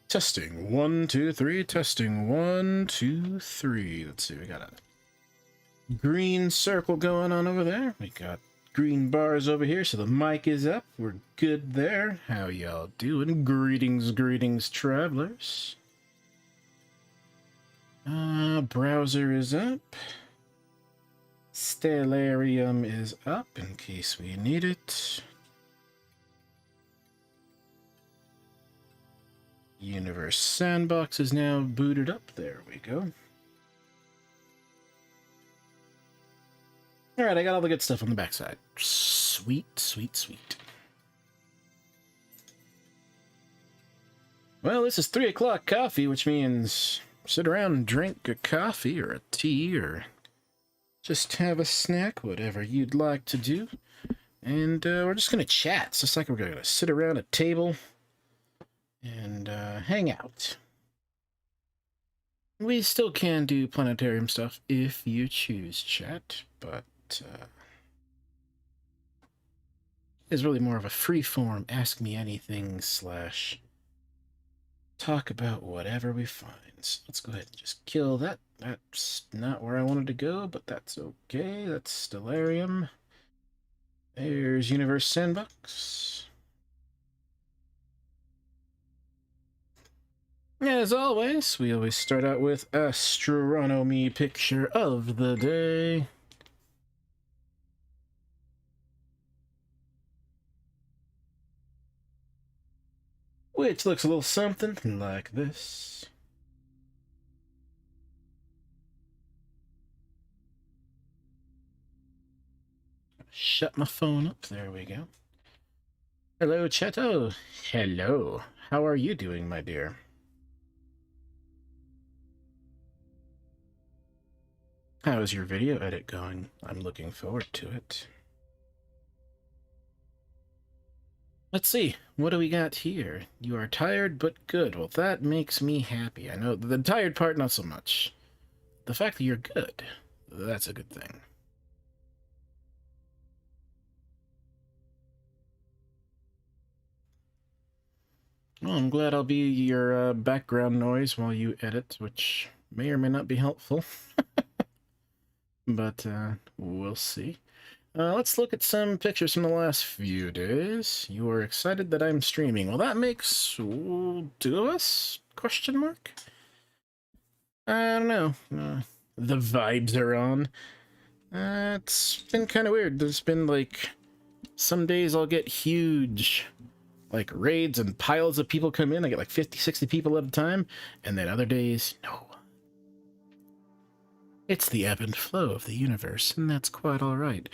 Testing 1, 2, 3. Testing 1, 2, 3. Let's see. We got a green circle going on over there. We got green bars over here, so the mic is up. We're good there. How y'all doing? Greetings, greetings, travelers. Browser is up. Stellarium is up in case we need it. Universe Sandbox is now booted up. There we go. Alright, I got all the good stuff on the backside. Sweet, sweet, sweet. Well, this is 3 o'clock coffee, which means sit around and drink a coffee or a tea or just have a snack, whatever you'd like to do. And we're just going to chat. It's just like we're going to sit around a table and hang out. We still can do planetarium stuff if you choose, chat, but it's really more of a free-form ask me anything / talk about whatever we find. So let's go ahead and just kill that. That's not where I wanted to go, but that's okay. That's Stellarium. There's Universe Sandbox. As always, we always start out with astronomy picture of the day. Which looks a little something like this. Shut my phone up. There we go. Hello, Cheto. Hello. How are you doing, my dear? How is your video edit going? I'm looking forward to it. Let's see, what do we got here? You are tired but good. Well, that makes me happy. I know the tired part, not so much. The fact that you're good, that's a good thing. Well, I'm glad I'll be your background noise while you edit, which may or may not be helpful. But we'll see. Let's look at some pictures from the last few days. You are excited that I'm streaming. Well, that makes 2 of us? Question mark? I don't know. The vibes are on. It's been kind of weird. There's been, like, some days I'll get huge, like, raids and piles of people come in. I get, like, 50, 60 people at a time. And then other days, no. It's the ebb and flow of the universe, and that's quite all right.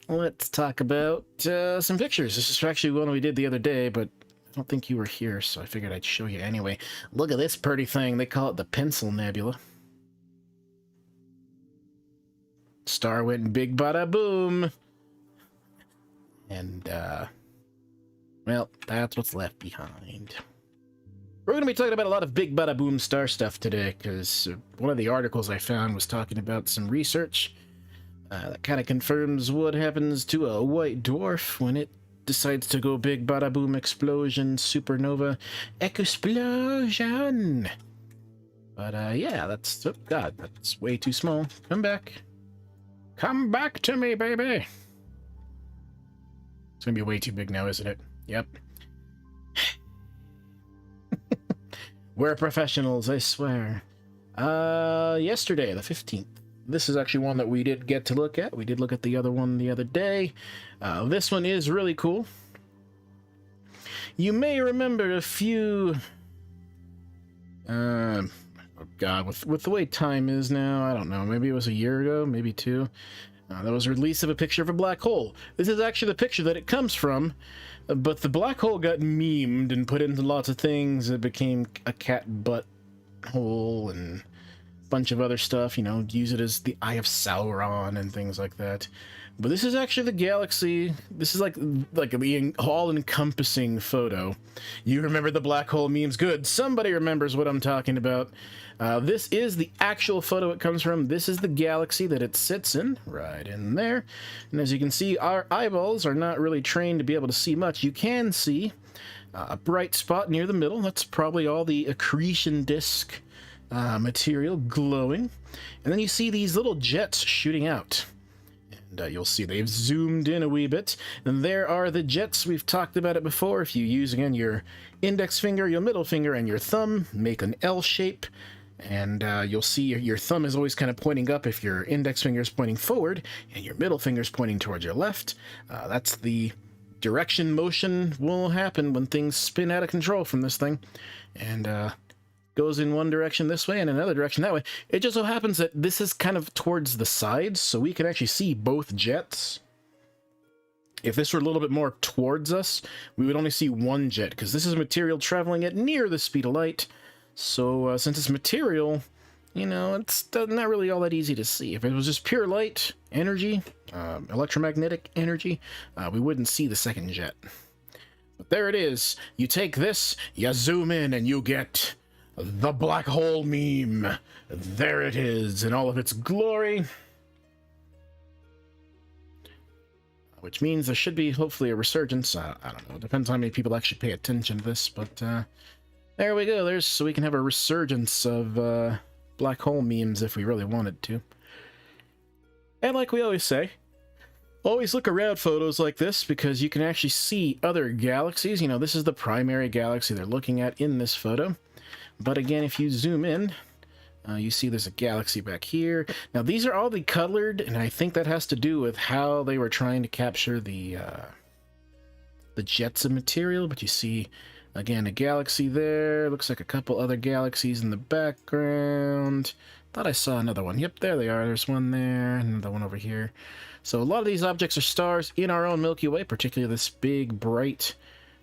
Let's talk about some pictures. This is actually one we did the other day, but I don't think you were here, so I figured I'd show you anyway. Look at this pretty thing. They call it the Pencil Nebula. Star went big bada boom. And, well, that's what's left behind. We're going to be talking about a lot of big bada boom star stuff today, because one of the articles I found was talking about some research that kind of confirms what happens to a white dwarf when it decides to go big bada boom explosion, supernova explosion. But yeah, that's, oh god, that's way too small. Come back. Come back to me, baby. It's going to be way too big now, isn't it? Yep. We're professionals, I swear. Yesterday, the 15th. This is actually one that we did get to look at. We did look at the other one the other day. This one is really cool. You may remember a few... oh god, with the way time is now, I don't know, maybe it was a year ago, maybe 2. There was a release of a picture of a black hole. This is actually the picture that it comes from, but the black hole got memed and put into lots of things. It became a cat butt hole and a bunch of other stuff, you know, use it as the Eye of Sauron and things like that. But this is actually the galaxy. This is like the all-encompassing photo. You remember the black hole memes? Good. Somebody remembers what I'm talking about. This is the actual photo it comes from. This is the galaxy that it sits in, right in there. And as you can see, our eyeballs are not really trained to be able to see much. You can see A bright spot near the middle, that's probably all the accretion disk material glowing. And then you see these little jets shooting out. And you'll see they've zoomed in a wee bit. And there are the jets. We've talked about it before. If you use, again, your index finger, your middle finger, and your thumb, make an L shape. And you'll see your thumb is always kind of pointing up if your index finger is pointing forward, and your middle finger is pointing towards your left. That's the direction motion will happen when things spin out of control from this thing. And goes in one direction this way and another direction that way. It just so happens that this is kind of towards the sides, so we can actually see both jets. If this were a little bit more towards us, we would only see one jet, because this is material traveling at near the speed of light. So since it's material, you know, it's not really all that easy to see. If it was just pure light, energy, electromagnetic energy, we wouldn't see the second jet. But there it is. You take this, you zoom in, and you get the black hole meme. There it is in all of its glory. Which means there should be hopefully a resurgence. I don't know. It depends on how many people actually pay attention to this, but there we go. So we can have a resurgence of black hole memes if we really wanted to. And like we always say, always look around photos like this, because you can actually see other galaxies. You know, this is the primary galaxy they're looking at in this photo. But again, if you zoom in, you see there's a galaxy back here. Now, these are all the colored, and I think that has to do with how they were trying to capture the jets of material. But you see, again, a galaxy there. Looks like a couple other galaxies in the background. Thought I saw another one. Yep, there they are. There's one there, and another one over here. So a lot of these objects are stars in our own Milky Way, particularly this big, bright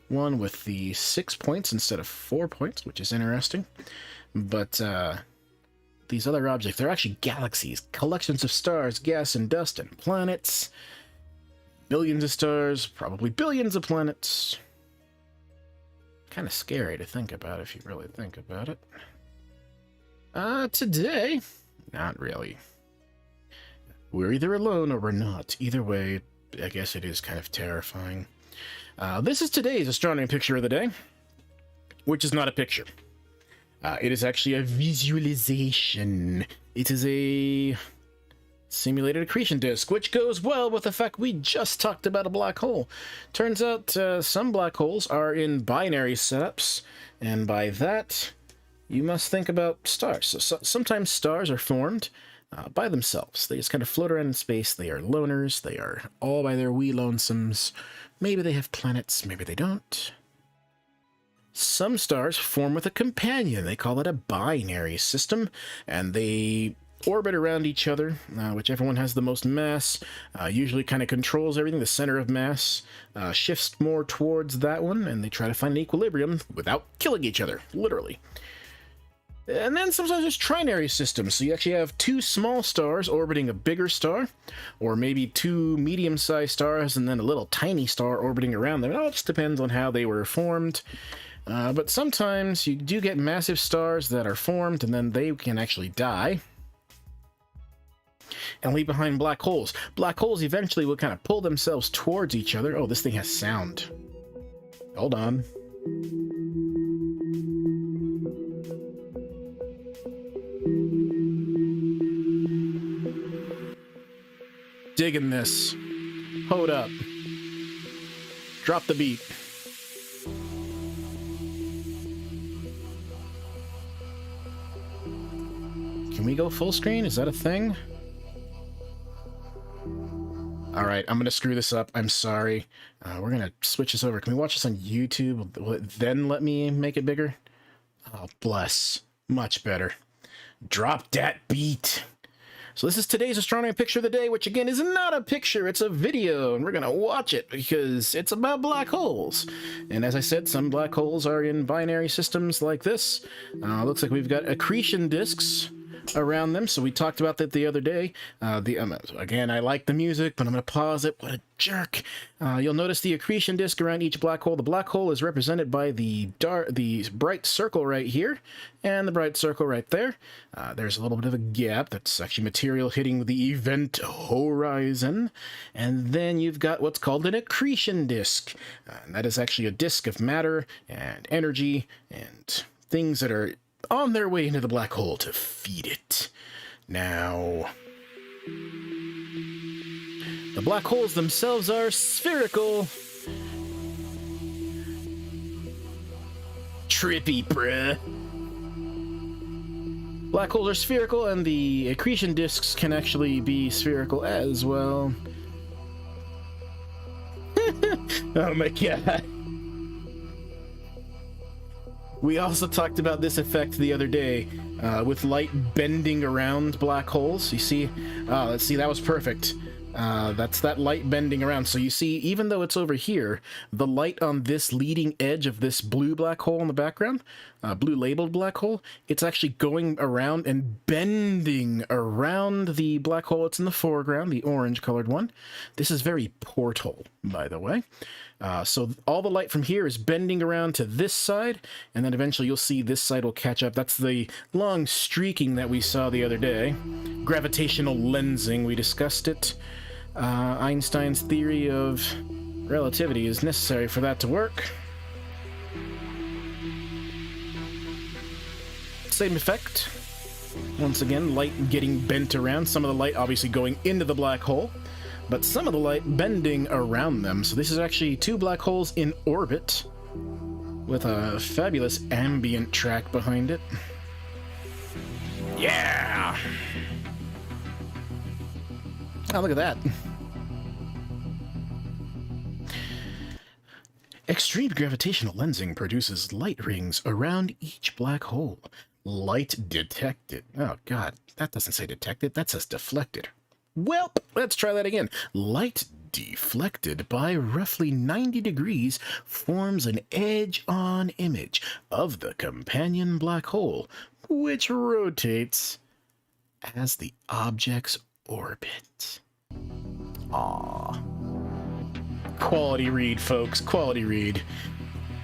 one with the 6 points instead of 4 points, which is interesting. But these other objects, they're actually galaxies, collections of stars, gas and dust, and planets. Billions of stars, probably billions of planets. Kind of scary to think about if you really think about it. Today, not really. We're either alone or we're not. Either way, I guess it is kind of terrifying. This is today's astronomy picture of the day, which is not a picture. It is actually a visualization. It is a simulated accretion disk, which goes well with the fact we just talked about a black hole. Turns out some black holes are in binary setups, and by that, you must think about stars. So sometimes stars are formed by themselves. They just kind of float around in space. They are loners. They are all by their wee lonesomes. Maybe they have planets, maybe they don't. Some stars form with a companion. They call it a binary system, and they orbit around each other. Whichever one has the most mass usually kind of controls everything. The center of mass shifts more towards that one, and they try to find an equilibrium without killing each other, literally. And then sometimes there's trinary systems, so you actually have two small stars orbiting a bigger star, or maybe two medium-sized stars and then a little tiny star orbiting around them. It all just depends on how they were formed. But sometimes you do get massive stars that are formed, and then they can actually die and leave behind black holes. Black holes eventually will kind of pull themselves towards each other. Oh, this thing has sound. Hold on. Digging this. Hold up. Drop the beat. Can we go full screen? Is that a thing? Alright, I'm gonna screw this up. I'm sorry. We're gonna switch this over. Can we watch this on YouTube? Will it then let me make it bigger? Oh, bless. Much better. Drop that beat. So this is today's astronomy picture of the day, which again is not a picture, it's a video, and we're gonna watch it because it's about black holes. And as I said, some black holes are in binary systems like this. Looks like we've got accretion disks around them. So we talked about that the other day. Again, I like the music, but I'm going to pause it. What a jerk. You'll notice the accretion disk around each black hole. The black hole is represented by the bright circle right here and the bright circle right there. There's a little bit of a gap. That's actually material hitting the event horizon. And then you've got what's called an accretion disk. And that is actually a disk of matter and energy and things that are on their way into the black hole to feed it. Now, the black holes themselves are spherical. Trippy, bruh. Black holes are spherical, and the accretion disks can actually be spherical as well. Oh my god. We also talked about this effect the other day with light bending around black holes. You see, let's see, that was perfect. That's that light bending around. So you see, even though it's over here, the light on this leading edge of this blue black hole in the background, blue labeled black hole, it's actually going around and bending around the black hole that's in the foreground, the orange colored one. This is very Portal, by the way. So all the light from here is bending around to this side, and then eventually you'll see this side will catch up. That's the long streaking that we saw the other day. Gravitational lensing, we discussed it. Einstein's theory of relativity is necessary for that to work. Same effect. Once again, light getting bent around. Some of the light obviously going into the black hole, but some of the light bending around them. So this is actually two black holes in orbit with a fabulous ambient track behind it. Yeah! Oh, look at that. Extreme gravitational lensing produces light rings around each black hole. Light detected. Oh, God. That doesn't say detected. That says deflected. Well, let's try that again. Light deflected by roughly 90 degrees forms an edge-on image of the companion black hole, which rotates as the object's orbit. Aww. Quality read, folks. Quality read.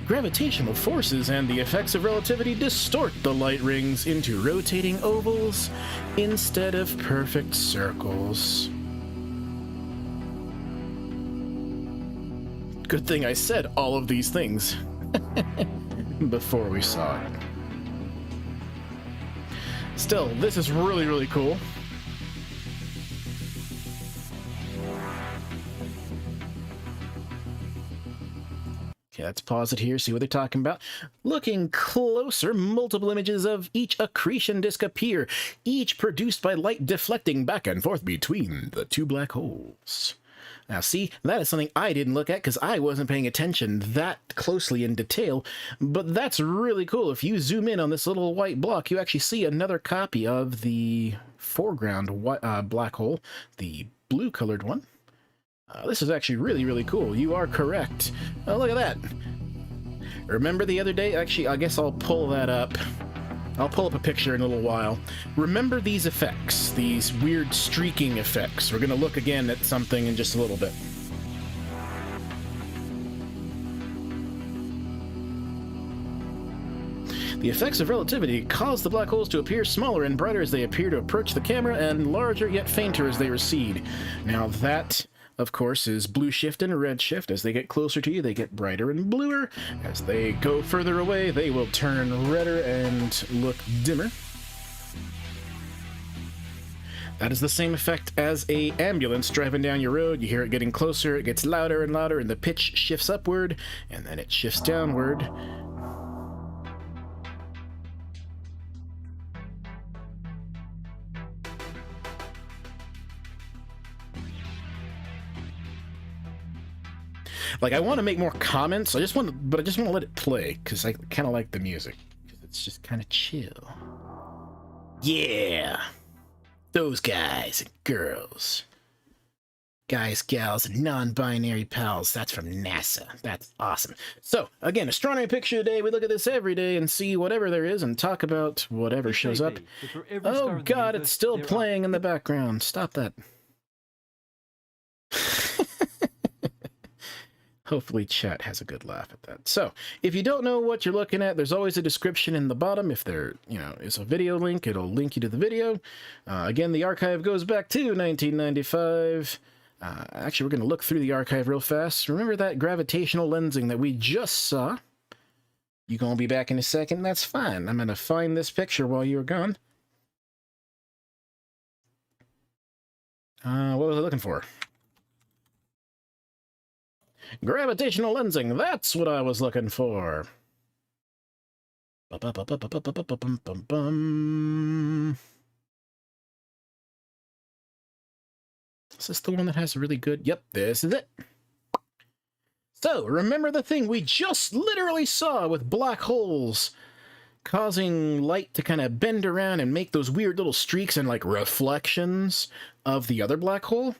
Gravitational forces and the effects of relativity distort the light rings into rotating ovals instead of perfect circles. Good thing I said all of these things before we saw it. Still, this is really, really cool. Okay, let's pause it here, see what they're talking about. Looking closer, multiple images of each accretion disk appear, each produced by light deflecting back and forth between the two black holes. Now see, that is something I didn't look at because I wasn't paying attention that closely in detail, but that's really cool. If you zoom in on this little white block, you actually see another copy of the foreground black hole, the blue-colored one. This is actually really, really cool. You are correct. Oh, look at that. Remember the other day? Actually, I guess I'll pull that up. I'll pull up a picture in a little while. Remember these effects, these weird streaking effects. We're going to look again at something in just a little bit. The effects of relativity cause the black holes to appear smaller and brighter as they appear to approach the camera, and larger yet fainter as they recede. Now that, of course, is blue shift and red shift. As they get closer to you, they get brighter and bluer. As they go further away, they will turn redder and look dimmer. That is the same effect as a ambulance driving down your road. You hear it getting closer, it gets louder and louder, and the pitch shifts upward, and then it shifts downward. Like, I want to make more comments, but I just want to let it play, because I kind of like the music. It's just kind of chill. Yeah! Those guys and girls. guys, gals, and non-binary pals. That's from NASA. That's awesome. So, again, astronomy picture today. We look at this every day and see whatever there is and talk about whatever shows up. Oh, God, it's still playing in the background. Stop that. Hopefully chat has a good laugh at that. So, if you don't know what you're looking at, there's always a description in the bottom. If there, is a video link, it'll link you to the video. Again, the archive goes back to 1995. Actually, we're going to look through the archive real fast. Remember that gravitational lensing that we just saw? You going to be back in a second? That's fine. I'm going to find this picture while you're gone. What was I looking for? Gravitational lensing, that's what I was looking for. Is this the one that has really good... Yep, this is it. So, remember the thing we just literally saw with black holes causing light to kind of bend around and make those weird little streaks and, like, reflections of the other black hole?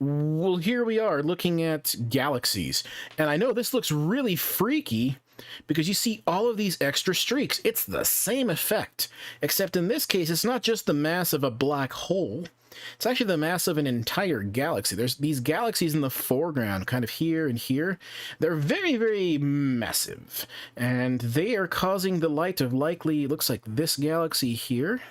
Well, here we are looking at galaxies, and I know this looks really freaky because you see all of these extra streaks. It's the same effect, except in this case, it's not just the mass of a black hole. It's actually the mass of an entire galaxy. There's these galaxies in the foreground, kind of here and here. They're very, very massive, and they are causing the light of likely, it looks like this galaxy here,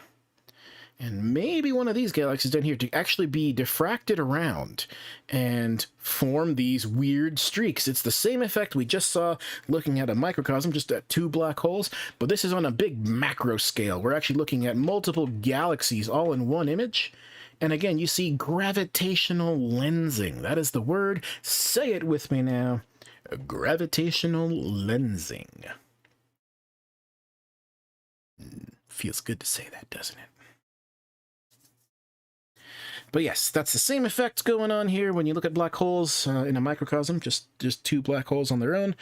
and maybe one of these galaxies down here to actually be diffracted around and form these weird streaks. It's the same effect we just saw looking at a microcosm, just at two black holes, but this is on a big macro scale. We're actually looking at multiple galaxies all in one image. And again, you see gravitational lensing. That is the word. Say it with me now. Gravitational lensing. Feels good to say that, doesn't it? But yes, that's the same effect going on here when you look at black holes in a microcosm, just two black holes on their own.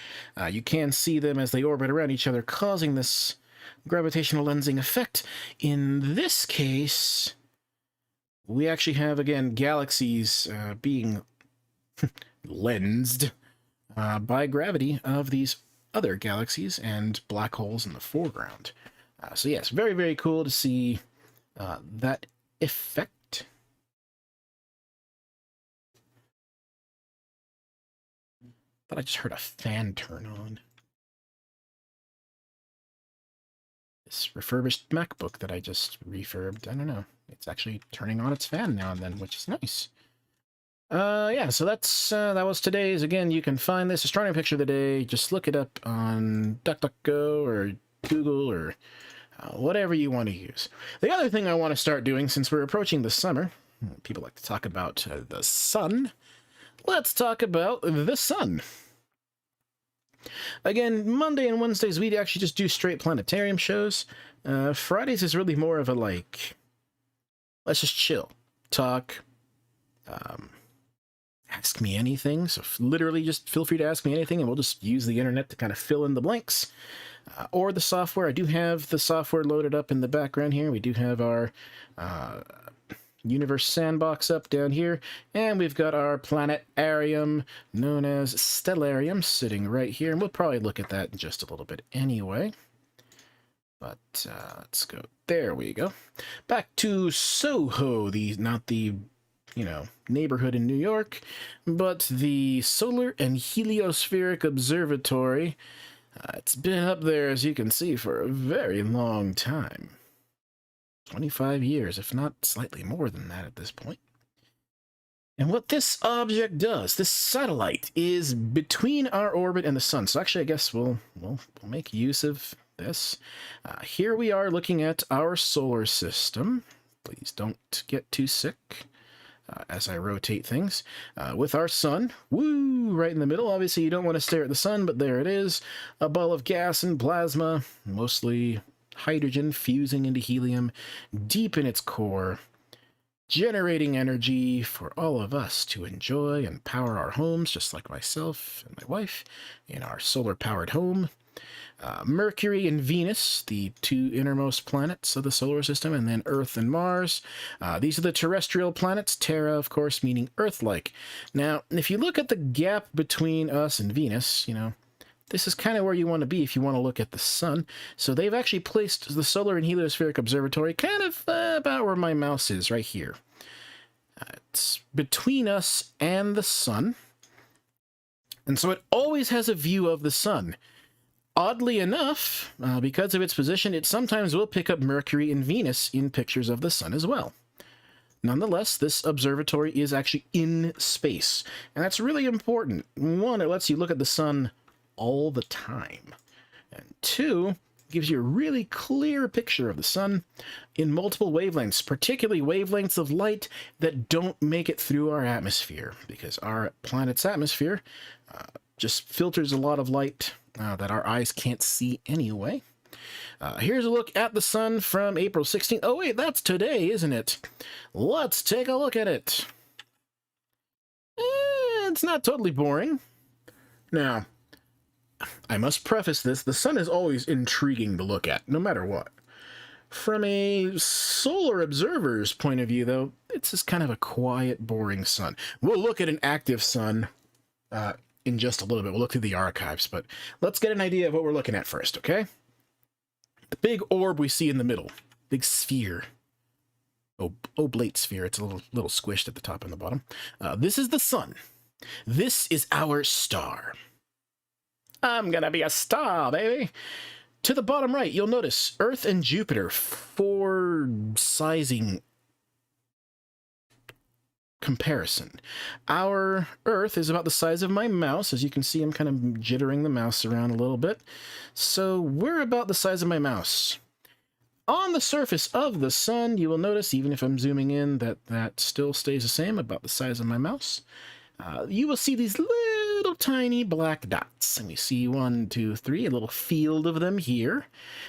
You can see them as they orbit around each other, causing this gravitational lensing effect. In this case, we actually have, again, galaxies being lensed by gravity of these other galaxies and black holes in the foreground. So yes, very, very cool to see that effect. Thought I just heard a fan turn on. This refurbished MacBook that I just refurbed, I don't know. It's actually turning on its fan now and then, which is nice. Yeah, so that's that was today's. Again, you can find this astronomy picture of the day. Just look it up on DuckDuckGo or Google or whatever you want to use. The other thing I want to start doing, since we're approaching the summer, people like to talk about the sun. Let's talk about the sun. Again, Monday and Wednesdays, we actually just do straight planetarium shows. Fridays is really more of a, like, let's just chill, talk, ask me anything. So literally just feel free to ask me anything, and we'll just use the internet to kind of fill in the blanks. Or the software. I do have the software loaded up in the background here. We do have our Universe Sandbox up down here, and we've got our planetarium known as Stellarium sitting right here, and we'll probably look at that in just a little bit anyway. But let's go. There we go. Back to Soho, not the neighborhood in New York, but the Solar and Heliospheric Observatory. It's been up there, as you can see, for a very long time. 25 years, if not slightly more than that at this point. And what this object does, this satellite, is between our orbit and the sun. So actually, I guess we'll make use of this. Here we are looking at our solar system. Please don't get too sick as I rotate things. With our sun, woo, right in the middle. Obviously, you don't want to stare at the sun, but there it is. A ball of gas and plasma, mostly hydrogen fusing into helium deep in its core, generating energy for all of us to enjoy and power our homes, just like myself and my wife in our solar-powered home. Mercury and Venus, the two innermost planets of the solar system, and then Earth and Mars. These are the terrestrial planets, Terra, of course, meaning Earth-like. Now, if you look at the gap between us and Venus, you know, this is kind of where you want to be if you want to look at the sun. So they've actually placed the Solar and Heliospheric Observatory kind of about where my mouse is, right here. It's between us and the sun. And so it always has a view of the sun. Oddly enough, because of its position, it sometimes will pick up Mercury and Venus in pictures of the sun as well. Nonetheless, this observatory is actually in space, and that's really important. One, it lets you look at the sun all the time, and two, it gives you a really clear picture of the sun in multiple wavelengths, particularly wavelengths of light that don't make it through our atmosphere, because our planet's atmosphere just filters a lot of light that our eyes can't see anyway. Here's a look at the sun from April 16th. Oh wait, that's today, isn't it? Let's take a look at it. It's not totally boring. Now, I must preface this, the sun is always intriguing to look at, no matter what. From a solar observer's point of view, though, it's just kind of a quiet, boring sun. We'll look at an active sun in just a little bit. We'll look through the archives, but let's get an idea of what we're looking at first, okay? The big orb we see in the middle, big sphere. Oblate sphere. It's a little squished at the top and the bottom. This is the sun. This is our star. I'm gonna be a star, baby. To the bottom right, you'll notice Earth and Jupiter for sizing comparison. Our Earth is about the size of my mouse. As you can see, I'm kind of jittering the mouse around a little bit. So we're about the size of my mouse. On the surface of the sun, you will notice, even if I'm zooming in, that still stays the same, about the size of my mouse. You will see these little tiny black dots. And we see 1, 2, 3, a little field of them here.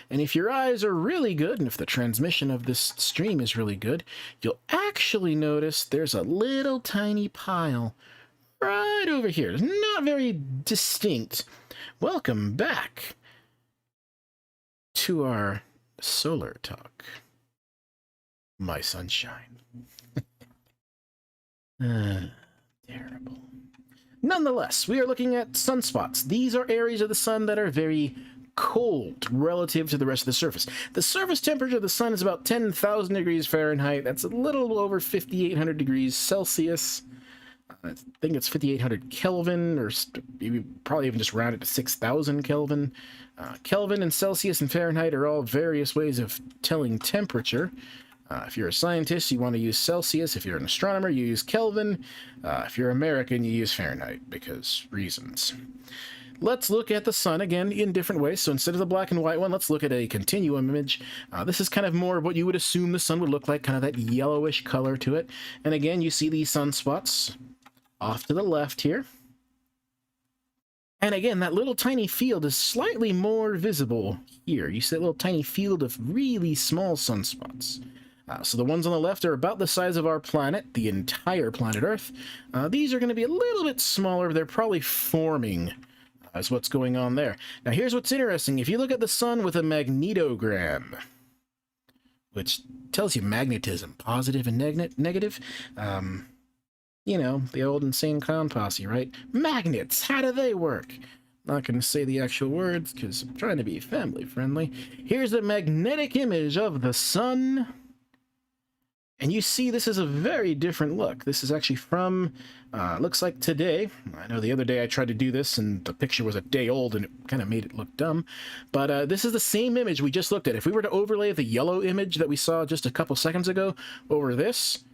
And if your eyes are really good, and if the transmission of this stream is really good, you'll actually notice there's a little tiny pile right over here. It's not very distinct. Welcome back to our solar talk, my sunshine. Terrible. Nonetheless, we are looking at sunspots. These are areas of the sun that are very cold relative to the rest of the surface. The surface temperature of the sun is about 10,000 degrees Fahrenheit. That's a little over 5,800 degrees Celsius. I think it's 5,800 Kelvin, or maybe probably even just round it to 6,000 Kelvin. Kelvin and Celsius and Fahrenheit are all various ways of telling temperature. If you're a scientist, you want to use Celsius. If you're an astronomer, you use Kelvin. If you're American, you use Fahrenheit, because reasons. Let's look at the sun again in different ways. So instead of the black and white one, let's look at a continuum image. This is kind of more what you would assume the sun would look like, kind of that yellowish color to it. And again, you see these sunspots off to the left here. And again, that little tiny field is slightly more visible here. You see that little tiny field of really small sunspots. So the ones on the left are about the size of our planet, the entire planet Earth. These are going to be a little bit smaller. They're probably forming is what's going on there. Now here's what's interesting. If you look at the sun with a magnetogram, which tells you magnetism, positive and negative, you know, the old insane clown posse, right? Magnets, how do they work? Not going to say the actual words because I'm trying to be family friendly. Here's a magnetic image of the sun. And you see this is a very different look. This is actually from, looks like today. I know the other day I tried to do this and the picture was a day old and it kind of made it look dumb. But this is the same image we just looked at. If we were to overlay the yellow image that we saw just a couple seconds ago over this,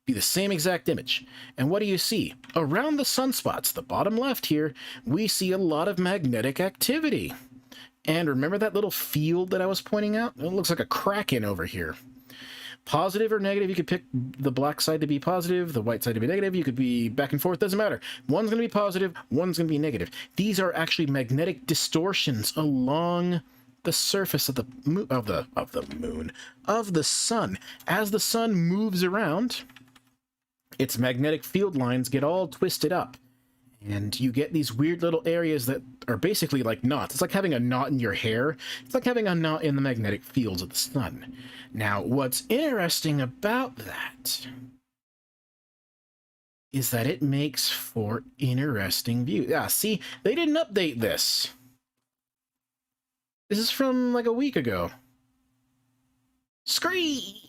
be the same exact image. And what do you see? Around the sunspots, the bottom left here, we see a lot of magnetic activity. And remember that little field that I was pointing out? It looks like a kraken over here. Positive or negative, you could pick the black side to be positive, the white side to be negative. You could be back and forth, doesn't matter. One's going to be positive, one's going to be negative. These are actually magnetic distortions along the surface of the sun. As the sun moves around, its magnetic field lines get all twisted up. And you get these weird little areas that are basically like knots. It's like having a knot in your hair. It's like having a knot in the magnetic fields of the sun. Now, what's interesting about that is that it makes for interesting views. Yeah, see, they didn't update this. This is from like a week ago. Scree!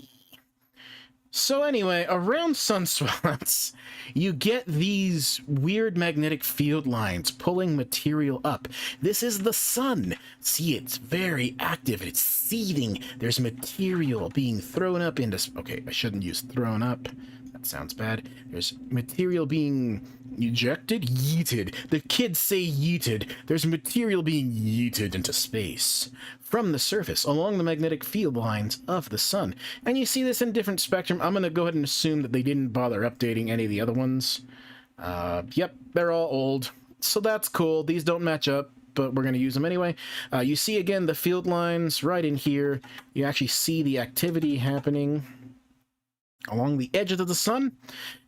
So anyway, around sunspots, you get these weird magnetic field lines pulling material up. This is the sun. See, it's very active. It's seething. There's material being thrown up into... Okay, I shouldn't use thrown up. That sounds bad. There's material being ejected? Yeeted. The kids say yeeted. There's material being yeeted into space from the surface along the magnetic field lines of the sun. And you see this in different spectrum. I'm going to go ahead and assume that they didn't bother updating any of the other ones. Yep, they're all old. So that's cool. These don't match up, but we're going to use them anyway. You see, again, the field lines right in here. You actually see the activity happening along the edges of the sun.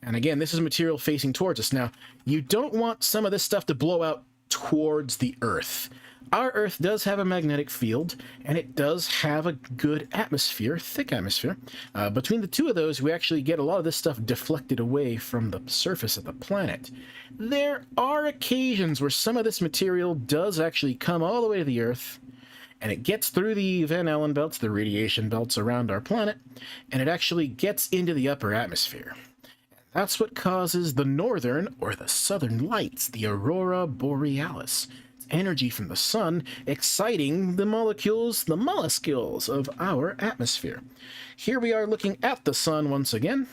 And again, this is material facing towards us. Now, you don't want some of this stuff to blow out towards the Earth. Our Earth does have a magnetic field, and it does have a good atmosphere, thick atmosphere. Between the two of those, we actually get a lot of this stuff deflected away from the surface of the planet. There are occasions where some of this material does actually come all the way to the Earth, and it gets through the Van Allen belts, the radiation belts around our planet, and it actually gets into the upper atmosphere. That's what causes the northern or the southern lights, the aurora borealis. Energy from the sun exciting the molecules, the molluscules of our atmosphere. Here we are looking at the sun once again.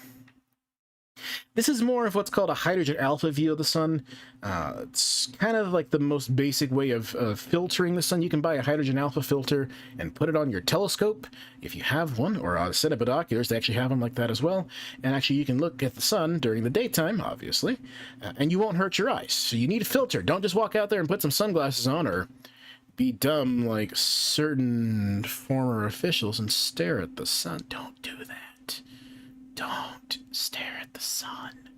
This is more of what's called a hydrogen alpha view of the sun. It's kind of like the most basic way of filtering the sun. You can buy a hydrogen alpha filter and put it on your telescope if you have one, or a set of binoculars. They actually have them like that as well. And actually you can look at the sun during the daytime, obviously, and you won't hurt your eyes. So you need a filter. Don't just walk out there and put some sunglasses on or be dumb like certain former officials and stare at the sun. Don't do that. Don't stare at the sun.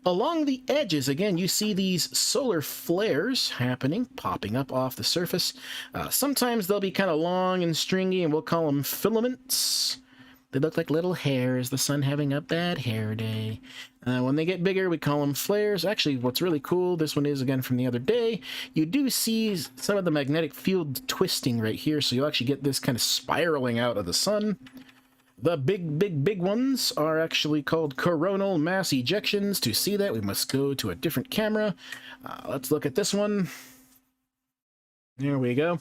Along the edges, again, you see these solar flares happening, popping up off the surface. Sometimes they'll be kind of long and stringy, and we'll call them filaments. They look like little hairs, the sun having a bad hair day. When they get bigger, we call them flares. Actually, what's really cool, this one is, again, from the other day, you do see some of the magnetic field twisting right here, so you'll actually get this kind of spiraling out of the sun. The big ones are actually called coronal mass ejections. To see that, we must go to a different camera. Let's look at this one. There we go.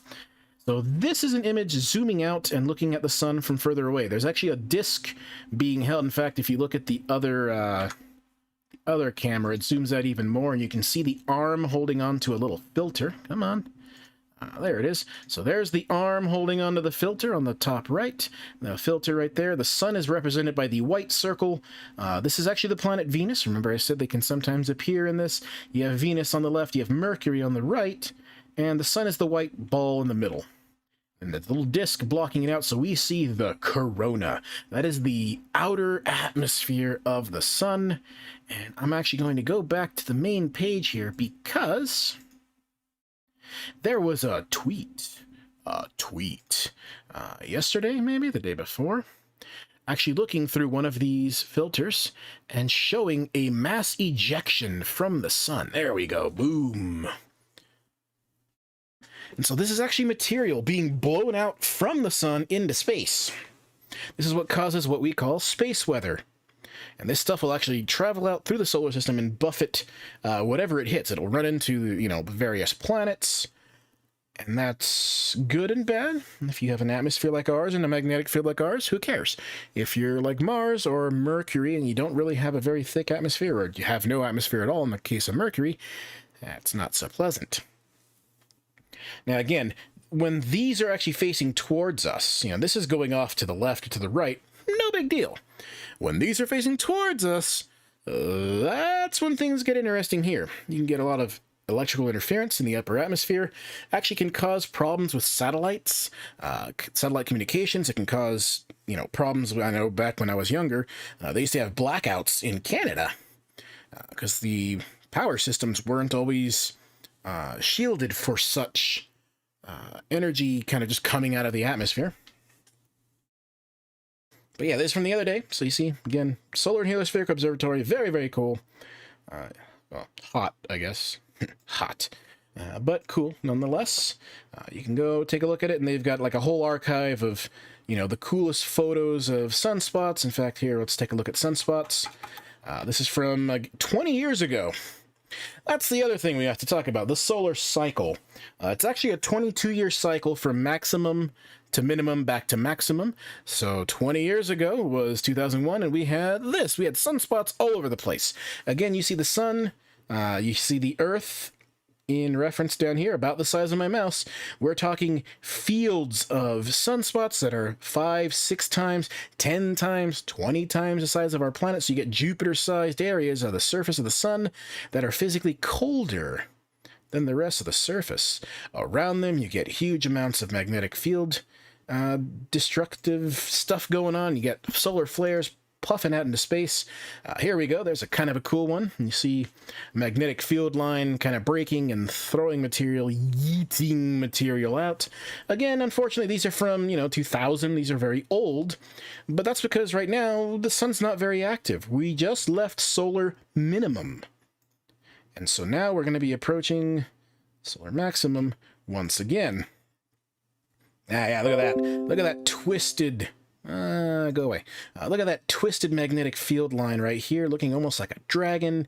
So this is an image zooming out and looking at the sun from further away. There's actually a disk being held. In fact, if you look at the other camera, it zooms out even more, and you can see the arm holding on to a little filter. Come on. There it is. So there's the arm holding onto the filter on the top right. The filter right there. The sun is represented by the white circle. This is actually the planet Venus. Remember I said they can sometimes appear in this. You have Venus on the left, you have Mercury on the right, and the sun is the white ball in the middle. And the little disk blocking it out, so we see the corona. That is the outer atmosphere of the sun. And I'm actually going to go back to the main page here because there was a tweet yesterday, maybe the day before, actually looking through one of these filters and showing a mass ejection from the sun. There we go. Boom. And so this is actually material being blown out from the sun into space. This is what causes what we call space weather. And this stuff will actually travel out through the solar system and buffet whatever it hits. It'll run into, various planets. And that's good and bad. If you have an atmosphere like ours and a magnetic field like ours, who cares? If you're like Mars or Mercury and you don't really have a very thick atmosphere, or you have no atmosphere at all in the case of Mercury, that's not so pleasant. Now again, when these are actually facing towards us, this is going off to the left or to the right, no big deal. When these are facing towards us, that's when things get interesting here. You can get a lot of electrical interference in the upper atmosphere. Actually can cause problems with satellites, satellite communications. It can cause, problems. I know back when I was younger, they used to have blackouts in Canada because the power systems weren't always shielded for such energy kind of just coming out of the atmosphere. But yeah, this is from the other day. So you see, again, Solar and Heliospheric Observatory. Very, very cool. Well, hot, I guess. Hot. But cool, nonetheless. You can go take a look at it, and they've got like a whole archive of, you know, the coolest photos of sunspots. In fact, here, let's take a look at sunspots. This is from 20 years ago. That's the other thing we have to talk about, the solar cycle. It's actually a 22-year cycle from maximum to minimum back to maximum. So 20 years ago was 2001, and we had this. We had sunspots all over the place. Again, you see the sun, you see the Earth in reference down here, about the size of my mouse. We're talking fields of sunspots that are 5, 6 times, 10 times, 20 times the size of our planet. So you get Jupiter-sized areas of the surface of the sun that are physically colder than the rest of the surface. Around them, you get huge amounts of magnetic field destructive stuff going on. You get solar flares puffing out into space. Here we go. There's a kind of a cool one. You see magnetic field line kind of breaking and throwing material, yeeting material out. Again, unfortunately, these are from, 2000. These are very old, but that's because right now the sun's not very active. We just left solar minimum. And so now we're going to be approaching solar maximum once again. Yeah, look at that. Look at that twisted... go away. Look at that twisted magnetic field line right here, looking almost like a dragon.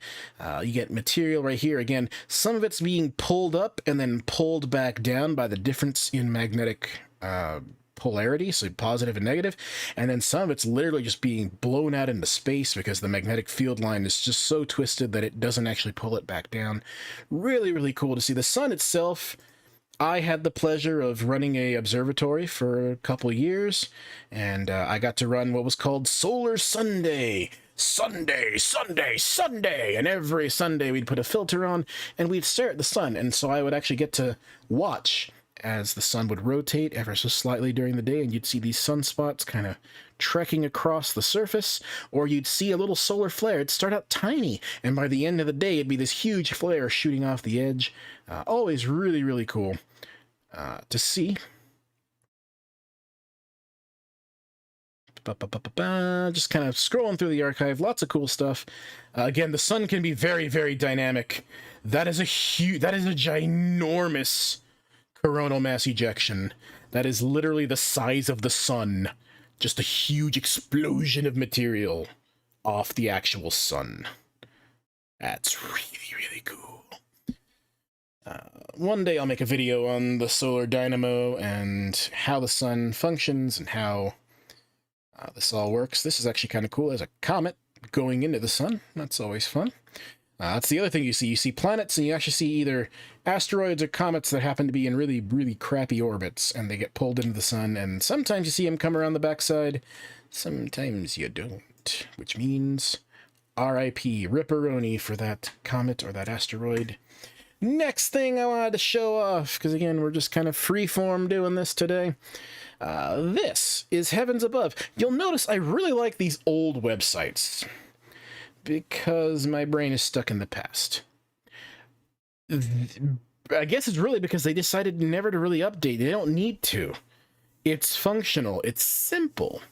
You get material right here. Again, some of it's being pulled up and then pulled back down by the difference in magnetic polarity, so positive and negative. And then some of it's literally just being blown out into space because the magnetic field line is just so twisted that it doesn't actually pull it back down. Really, really cool to see. The sun itself... I had the pleasure of running a observatory for a couple years, and I got to run what was called Solar Sunday. Sunday, and every Sunday we'd put a filter on, and we'd stare at the sun, and so I would actually get to watch as the sun would rotate ever so slightly during the day, and you'd see these sunspots kind of trekking across the surface, or you'd see a little solar flare. It'd start out tiny, and by the end of the day, it'd be this huge flare shooting off the edge. Always really, really cool to see. Just kind of scrolling through the archive, lots of cool stuff. Again, the sun can be very, very dynamic. That is a ginormous coronal mass ejection. That is literally the size of the sun. Just a huge explosion of material off the actual sun. That's really, really cool. One day I'll make a video on the solar dynamo and how the sun functions and how this all works. This is actually kind of cool. There's a comet going into the sun. That's always fun. That's the other thing you see. You see planets, and you actually see either asteroids or comets that happen to be in really, really crappy orbits, and they get pulled into the sun, and sometimes you see them come around the backside. Sometimes you don't, which means R.I.P. Ripperoni for that comet or that asteroid. Next thing I wanted to show off, because again, we're just kind of freeform doing this today. This is Heavens Above. You'll notice I really like these old websites because my brain is stuck in the past. I guess it's really because they decided never to really update. They don't need to. It's functional. It's simple.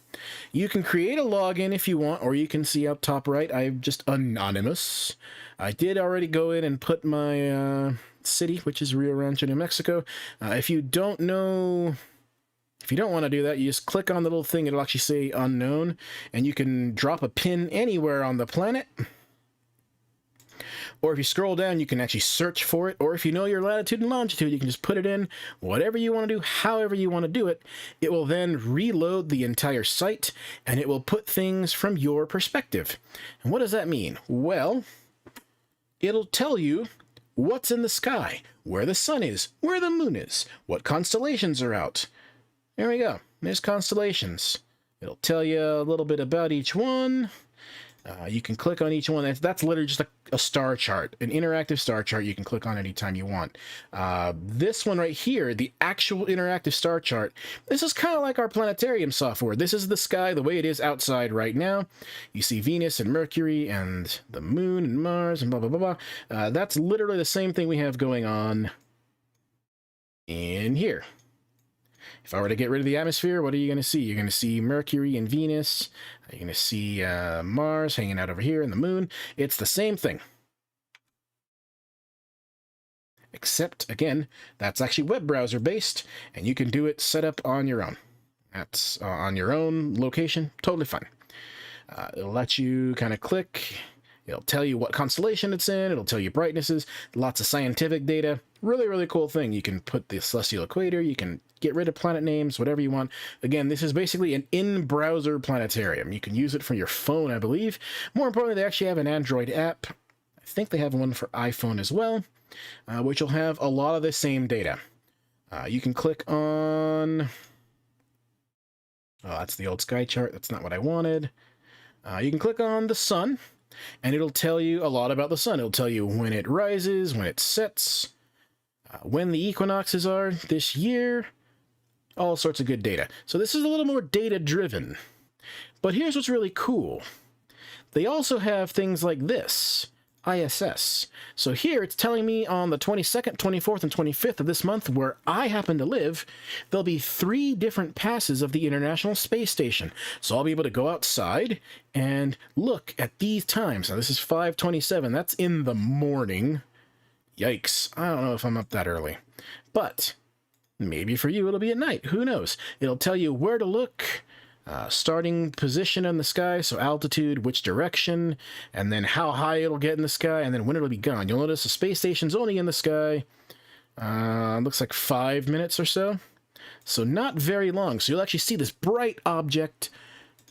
You can create a login if you want, or you can see up top right, I'm just anonymous. I did already go in and put my city, which is Rio Rancho, New Mexico. If you don't know... If you don't want to do that, you just click on the little thing. It'll actually say unknown, and you can drop a pin anywhere on the planet. Or if you scroll down, you can actually search for it. Or if you know your latitude and longitude, you can just put it in, whatever you want to do, however you want to do it. It will then reload the entire site, and it will put things from your perspective. And what does that mean? Well, it'll tell you what's in the sky, where the sun is, where the moon is, what constellations are out. There we go. There's constellations. It'll tell you a little bit about each one. You can click on each one. That's literally just a star chart, an interactive star chart you can click on anytime you want. This one right here, the actual interactive star chart, this is kind of like our planetarium software. This is the sky the way it is outside right now. You see Venus and Mercury and the moon and Mars and blah, blah, blah, blah. That's literally the same thing we have going on in here. If I were to get rid of the atmosphere, what are you going to see? You're going to see Mercury and Venus. You're going to see Mars hanging out over here and the moon. It's the same thing. Except, again, that's actually web browser based, and you can do it set up on your own. That's on your own location. Totally fine. It'll let you kind of click. It'll tell you what constellation it's in. It'll tell you brightnesses. Lots of scientific data. Really, really cool thing. You can put the celestial equator. You can get rid of planet names, whatever you want. Again, this is basically an in-browser planetarium. You can use it for your phone, I believe. More importantly, they actually have an Android app. I think they have one for iPhone as well, which will have a lot of the same data. You can click on... Oh, that's the old sky chart. That's not what I wanted. You can click on the sun, and it'll tell you a lot about the sun. It'll tell you when it rises, when it sets, when the equinoxes are this year, all sorts of good data. So this is a little more data-driven. But here's what's really cool. They also have things like this, ISS. So here it's telling me on the 22nd, 24th, and 25th of this month, where I happen to live, there'll be 3 different passes of the International Space Station. So I'll be able to go outside and look at these times. Now this is 5:27. That's in the morning. Yikes. I don't know if I'm up that early. But maybe for you it'll be at night. Who knows? It'll tell you where to look, starting position in the sky, so altitude, which direction, and then how high it'll get in the sky, and then when it'll be gone. You'll notice the space station's only in the sky, looks like 5 minutes or so. So not very long. So you'll actually see this bright object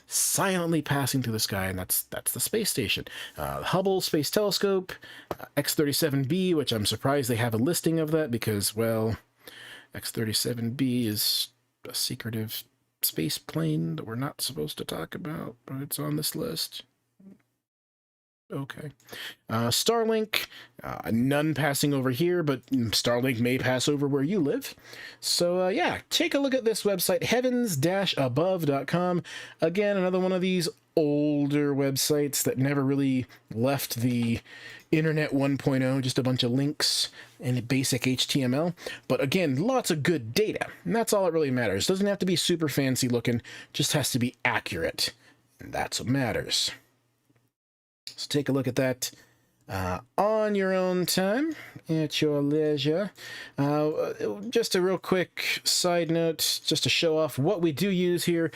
silently passing through the sky, and that's the space station. Hubble Space Telescope, X-37B, which I'm surprised they have a listing of that because, well, X-37B is a secretive space plane that we're not supposed to talk about, but it's on this list. Okay. Starlink, none passing over here, but Starlink may pass over where you live. So, yeah, take a look at this website, heavens-above.com. Again, another one of these older websites that never really left the Internet 1.0, just a bunch of links and basic HTML. But again, lots of good data, and that's all that really matters. Doesn't have to be super fancy looking, just has to be accurate, and that's what matters. So take a look at that on your own time, at your leisure. Just a real quick side note, just to show off what we do use here.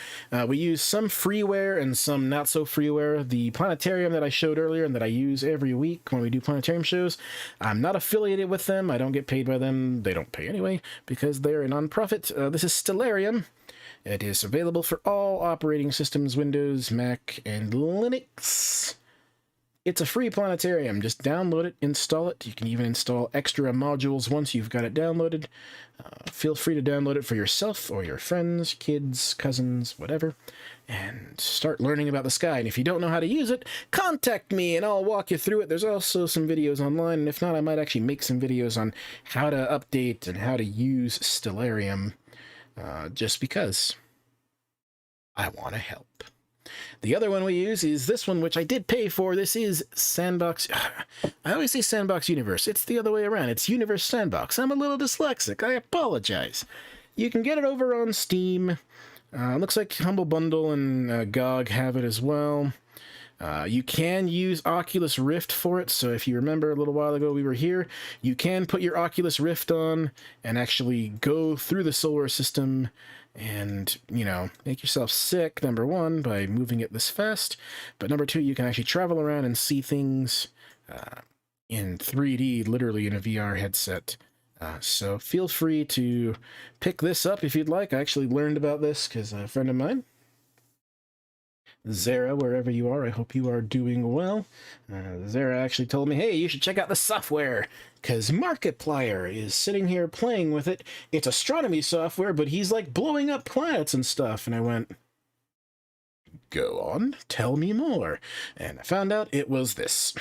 We use some freeware and some not so freeware. The planetarium that I showed earlier and that I use every week when we do planetarium shows, I'm not affiliated with them. I don't get paid by them. They don't pay anyway because they're a non-profit. This is Stellarium. It is available for all operating systems, Windows, Mac, and Linux. It's a free planetarium. Just download it, install it. You can even install extra modules once you've got it downloaded. Feel free to download it for yourself or your friends, kids, cousins, whatever, and start learning about the sky. And if you don't know how to use it, contact me and I'll walk you through it. There's also some videos online, and if not, I might actually make some videos on how to update and how to use Stellarium, just because I want to help. The other one we use is this one, which I did pay for. This is Sandbox. I always say Sandbox Universe. It's the other way around. It's Universe Sandbox. I'm a little dyslexic. I apologize. You can get it over on Steam. Looks like Humble Bundle and GOG have it as well. You can use Oculus Rift for it, so if you remember a little while ago we were here, you can put your Oculus Rift on and actually go through the solar system and, you know, make yourself sick, number one, by moving it this fast, but number two, you can actually travel around and see things in 3D, literally in a VR headset. So feel free to pick this up if you'd like. I actually learned about this because a friend of mine, Zara, wherever you are, I hope you are doing well. Zara actually told me, hey, you should check out the software, because Markiplier is sitting here playing with it. It's astronomy software, but he's like blowing up planets and stuff. And I went, Go on, tell me more. And I found out it was this.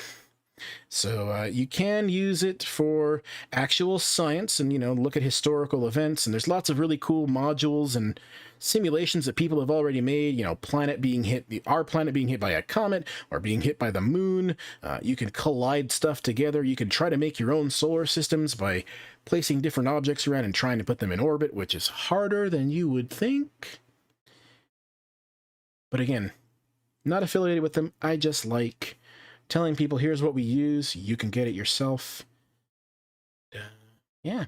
So you can use it for actual science and, look at historical events. And there's lots of really cool modules and simulations that people have already made, planet being hit, our planet being hit by a comet or being hit by the moon. You can collide stuff together. You can try to make your own solar systems by placing different objects around and trying to put them in orbit, which is harder than you would think. But again, not affiliated with them. I just like telling people, here's what we use. You can get it yourself. Yeah.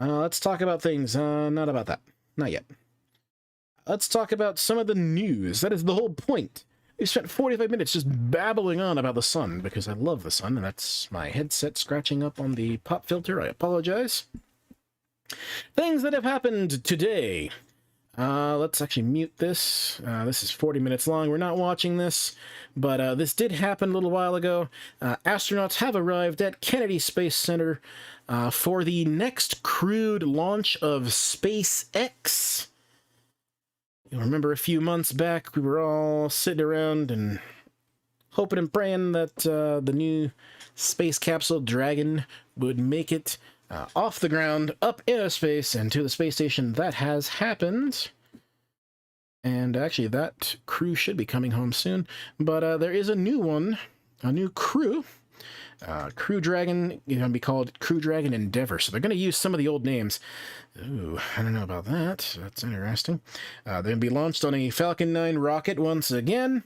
Let's talk about things. Not about that. Not yet. Let's talk about some of the news. That is the whole point. We spent 45 minutes just babbling on about the sun, because I love the sun, and that's my headset scratching up on the pop filter. I apologize. Things that have happened today. Let's actually mute this. This is 40 minutes long. We're not watching this, but this did happen a little while ago. Astronauts have arrived at Kennedy Space Center for the next crewed launch of SpaceX. You remember a few months back, we were all sitting around and hoping and praying that the new space capsule Dragon would make it off the ground, up into space, and to the space station. That has happened. And actually, that crew should be coming home soon. But there is a new one, a new crew. Crew Dragon, going to be called Crew Dragon Endeavor. So they're going to use some of the old names. Ooh, I don't know about that. That's interesting. They're going to be launched on a Falcon 9 rocket once again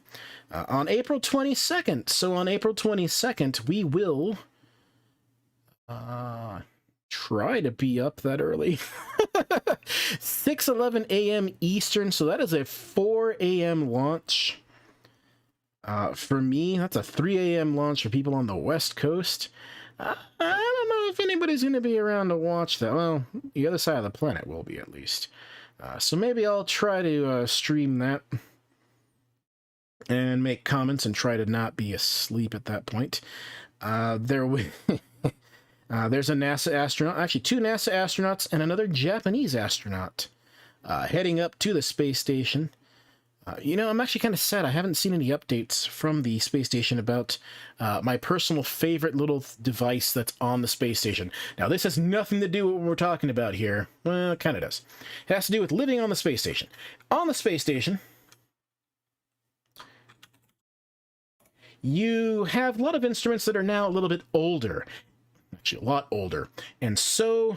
on April 22nd. So on April 22nd, we will try to be up that early. 6:11 a.m. Eastern, so that is a 4 a.m. launch. For me, that's a 3 a.m. launch for people on the West Coast. I don't know if anybody's going to be around to watch that. Well, the other side of the planet will be, at least. So maybe I'll try to stream that and make comments and try to not be asleep at that point. There's a NASA astronaut, actually 2 NASA astronauts and another Japanese astronaut heading up to the space station. I'm actually kind of sad. I haven't seen any updates from the space station about my personal favorite little device that's on the space station. Now, this has nothing to do with what we're talking about here. Well, it kind of does. It has to do with living on the space station. On the space station, you have a lot of instruments that are now a little bit older. Actually, a lot older. And so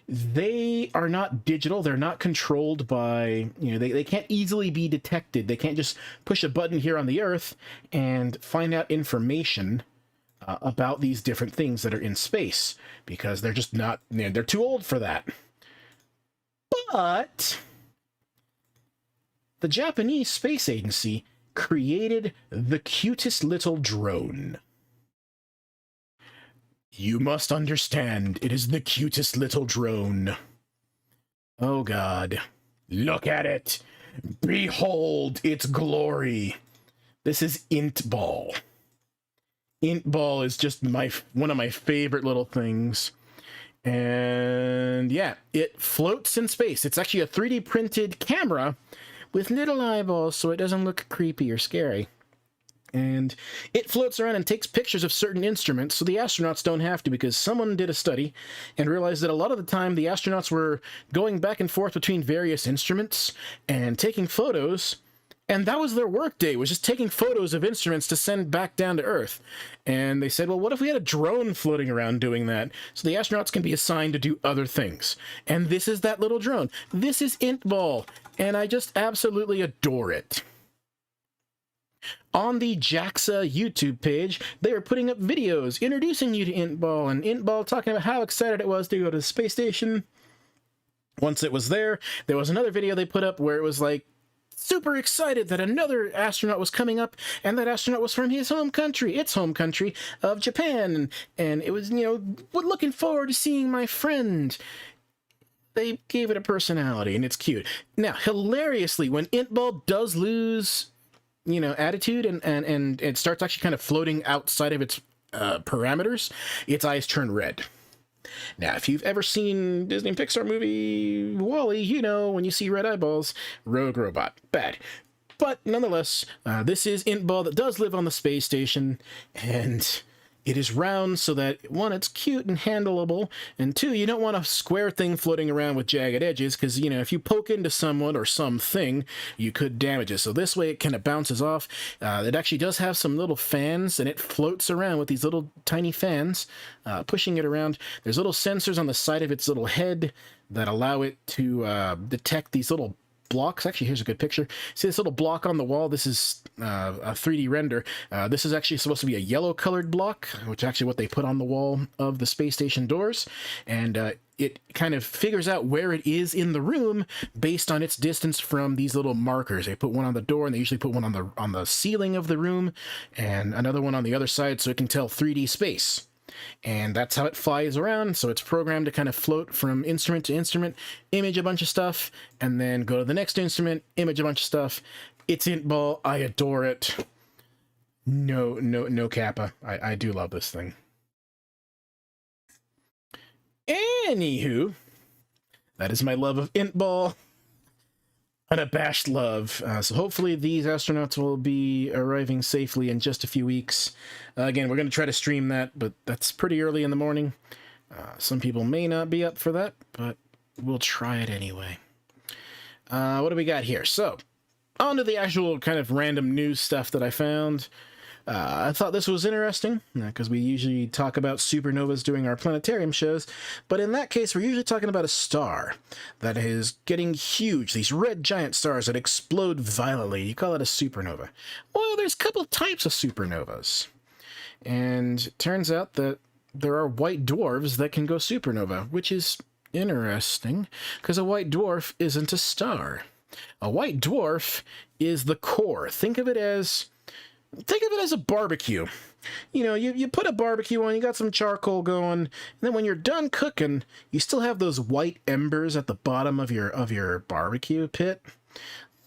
they are not digital. They're not controlled by, they can't easily be detected. They can't just push a button here on the Earth and find out information about these different things that are in space, because they're just not, they're too old for that. But the Japanese Space Agency created the cutest little drone. You must understand, it is the cutest little drone. Oh God. Look at it. Behold its glory. This is Intball. Intball is just one of my favorite little things. And yeah, it floats in space. It's actually a 3D printed camera with little eyeballs, so it doesn't look creepy or scary. And it floats around and takes pictures of certain instruments, so the astronauts don't have to, because someone did a study and realized that a lot of the time the astronauts were going back and forth between various instruments and taking photos, and that was their work day, was just taking photos of instruments to send back down to Earth. And they said, well, what if we had a drone floating around doing that, so the astronauts can be assigned to do other things? And this is that little drone. This is Intball, and I just absolutely adore it. On the JAXA YouTube page, they were putting up videos introducing you to Intball, and Intball talking about how excited it was to go to the space station. Once it was there was another video they put up where it was like super excited that another astronaut was coming up, and that astronaut was from his home country, its home country of Japan, and it was, looking forward to seeing my friend. They gave it a personality, and it's cute. Now, hilariously, when Intball does lose attitude and it starts actually kind of floating outside of its parameters, its eyes turn red. Now, if you've ever seen Disney Pixar movie WALL-E, when you see red eyeballs, Rogue Robot, bad. But nonetheless, this is Intball that does live on the space station, and it is round so that, one, it's cute and handleable, and two, you don't want a square thing floating around with jagged edges, because, you know, if you poke into someone or something, you could damage it. So this way it kind of bounces off. It actually does have some little fans, and it floats around with these little tiny fans, pushing it around. There's little sensors on the side of its little head that allow it to detect these little blocks. Actually, here's a good picture. See this little block on the wall? This is a 3D render. This is actually supposed to be a yellow colored block, which is actually what they put on the wall of the space station doors. And it kind of figures out where it is in the room based on its distance from these little markers. They put one on the door, and they usually put one on the ceiling of the room, and another one on the other side, so it can tell 3D space. And that's how it flies around. So it's programmed to kind of float from instrument to instrument, image a bunch of stuff, and then go to the next instrument, image a bunch of stuff. It's Intball. I adore it. No kappa. I do love this thing. Anywho, that is my love of Intball. Unabashed love. So hopefully these astronauts will be arriving safely in just a few weeks. Again, we're going to try to stream that, but that's pretty early in the morning. Some people may not be up for that, but we'll try it anyway. What do we got here? So, on to the actual kind of random news stuff that I found. I thought this was interesting, because we usually talk about supernovas during our planetarium shows, but in that case, we're usually talking about a star that is getting huge, these red giant stars that explode violently. You call it a supernova. Well, there's a couple types of supernovas, and it turns out that there are white dwarfs that can go supernova, which is interesting, because a white dwarf isn't a star. A white dwarf is the core. Think of it as a barbecue. You know, you put a barbecue on, you got some charcoal going, and then when you're done cooking, you still have those white embers at the bottom of your barbecue pit.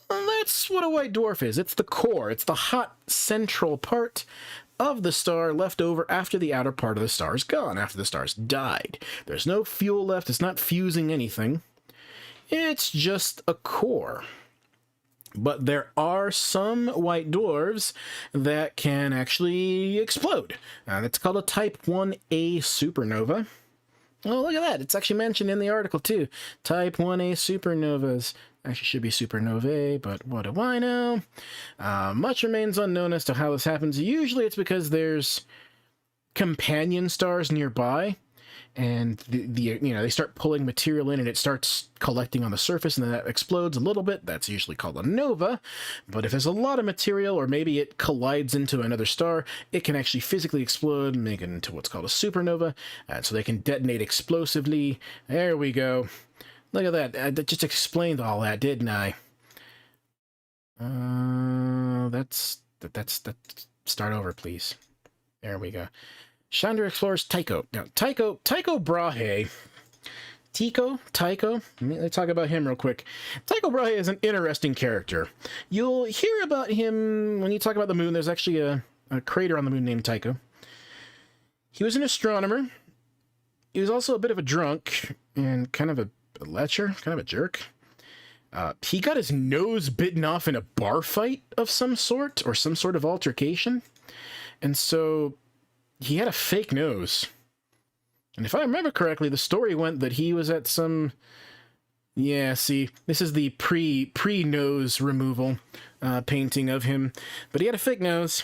Well, that's what a white dwarf is. It's the core. It's the hot central part of the star left over after the outer part of the star is gone, after the star's died. There's no fuel left. It's not fusing anything. It's just a core. But there are some white dwarfs that can actually explode. That's called a Type 1a supernova. Oh, look at that. It's actually mentioned in the article, too. Type 1a supernovas. Actually, should be supernovae, but what do I know? Much remains unknown as to how this happens. Usually it's because there's companion stars nearby, and they start pulling material in, and it starts collecting on the surface, and then that explodes a little bit. That's usually called a nova. But if there's a lot of material, or maybe it collides into another star, it can actually physically explode, make it into what's called a supernova, so they can detonate explosively. There we go. Look at that. I just explained all that, didn't I? That's start over, please. There we go. Chandra explores Tycho. Now, Tycho Brahe. Tycho? Let's talk about him real quick. Tycho Brahe is an interesting character. You'll hear about him when you talk about the moon. There's actually a crater on the moon named Tycho. He was an astronomer. He was also a bit of a drunk and kind of a lecher, kind of a jerk. He got his nose bitten off in a bar fight of some sort, or some sort of altercation. And so he had a fake nose. And if I remember correctly, the story went that he was at some... Yeah, see, this is the pre-nose removal painting of him. But he had a fake nose.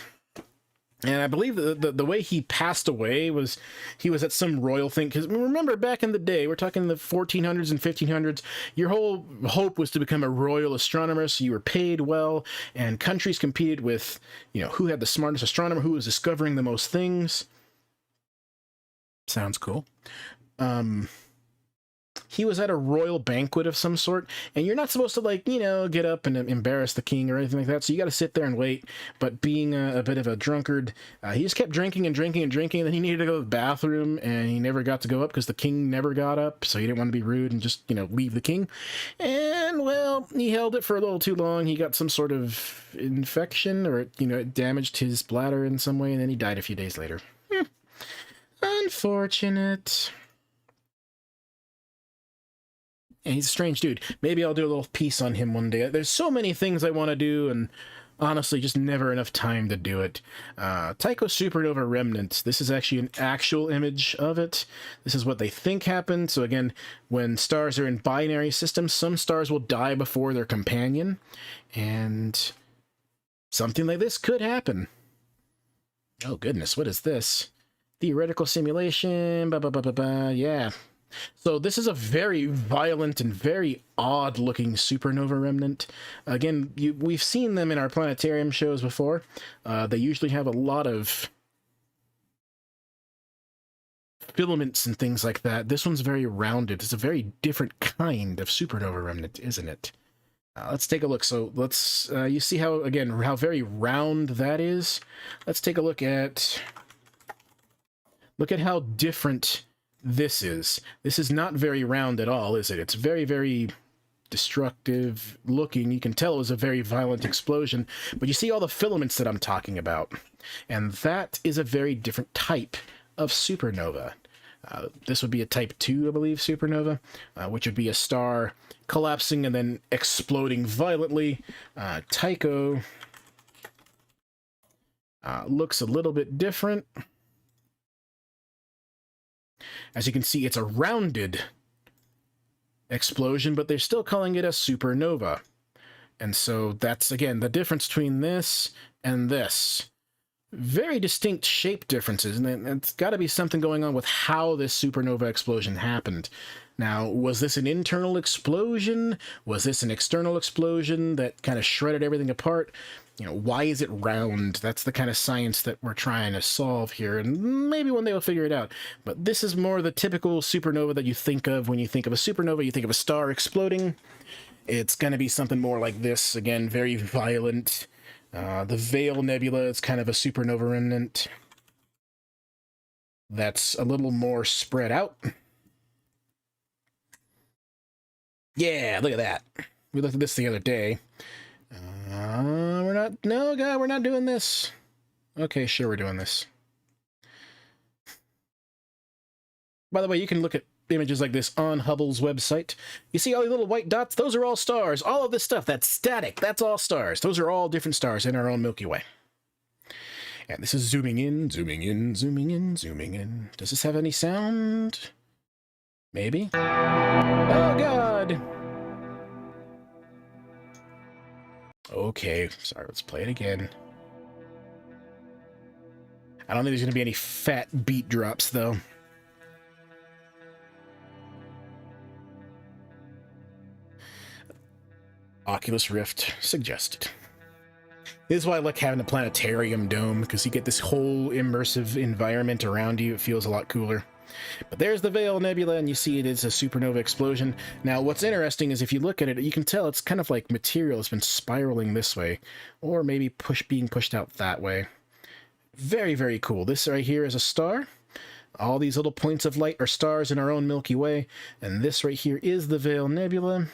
And I believe the way he passed away was he was at some royal thing. Because remember, back in the day, we're talking the 1400s and 1500s, your whole hope was to become a royal astronomer, so you were paid well, and countries competed with, who had the smartest astronomer, who was discovering the most things. Sounds cool. He was at a royal banquet of some sort, and you're not supposed to, get up and embarrass the king or anything like that, so you got to sit there and wait. But being a bit of a drunkard, he just kept drinking and drinking and drinking, and then he needed to go to the bathroom, and he never got to go up because the king never got up, so he didn't want to be rude and just, leave the king. And, well, he held it for a little too long. He got some sort of infection, or, it damaged his bladder in some way, and then he died a few days later. Unfortunate. Yeah, he's a strange dude. Maybe I'll do a little piece on him one day. There's so many things I want to do, and honestly, just never enough time to do it. Tycho Supernova Remnant. This is actually an actual image of it. This is what they think happened. So again, when stars are in binary systems, some stars will die before their companion, and something like this could happen. Oh goodness, what is this? Theoretical simulation, yeah. So this is a very violent and very odd-looking supernova remnant. Again, we've seen them in our planetarium shows before. They usually have a lot of filaments and things like that. This one's very rounded. It's a very different kind of supernova remnant, isn't it? Let's take a look. So let's, you see how, again, how very round that is? Let's take a look at how different this is. This is not very round at all, is it? It's very, very destructive looking. You can tell it was a very violent explosion, but you see all the filaments that I'm talking about. And that is a very different type of supernova. This would be a type 2, I believe, supernova, which would be a star collapsing and then exploding violently. Tycho looks a little bit different. As you can see, it's a rounded explosion, but they're still calling it a supernova. And so that's, again, the difference between this and this. Very distinct shape differences, and it's got to be something going on with how this supernova explosion happened. Now, was this an internal explosion? Was this an external explosion that kind of shredded everything apart? You know, why is it round? That's the kind of science that we're trying to solve here, and maybe one day we'll figure it out. But this is more the typical supernova that you think of when you think of a supernova. You think of a star exploding. It's going to be something more like this. Again, very violent. The Veil Nebula is kind of a supernova remnant that's a little more spread out. Yeah, look at that. We looked at this the other day. We're not doing this. Okay, sure, we're doing this. By the way, you can look at images like this on Hubble's website. You see all the little white dots? Those are all stars. All of this stuff, that's static. That's all stars. Those are all different stars in our own Milky Way. And this is zooming in, zooming in, zooming in, zooming in. Does this have any sound? Maybe? Oh, God! Okay, sorry, let's play it again. I don't think there's going to be any fat beat drops, though. Oculus Rift suggested. This is why I like having a planetarium dome, because you get this whole immersive environment around you. It feels a lot cooler. But there's the Veil Nebula, and you see it is a supernova explosion. Now, what's interesting is if you look at it, you can tell it's kind of like material has been spiraling this way, or maybe being pushed out that way. Very, very cool. This right here is a star. All these little points of light are stars in our own Milky Way, and this right here is the Veil Nebula.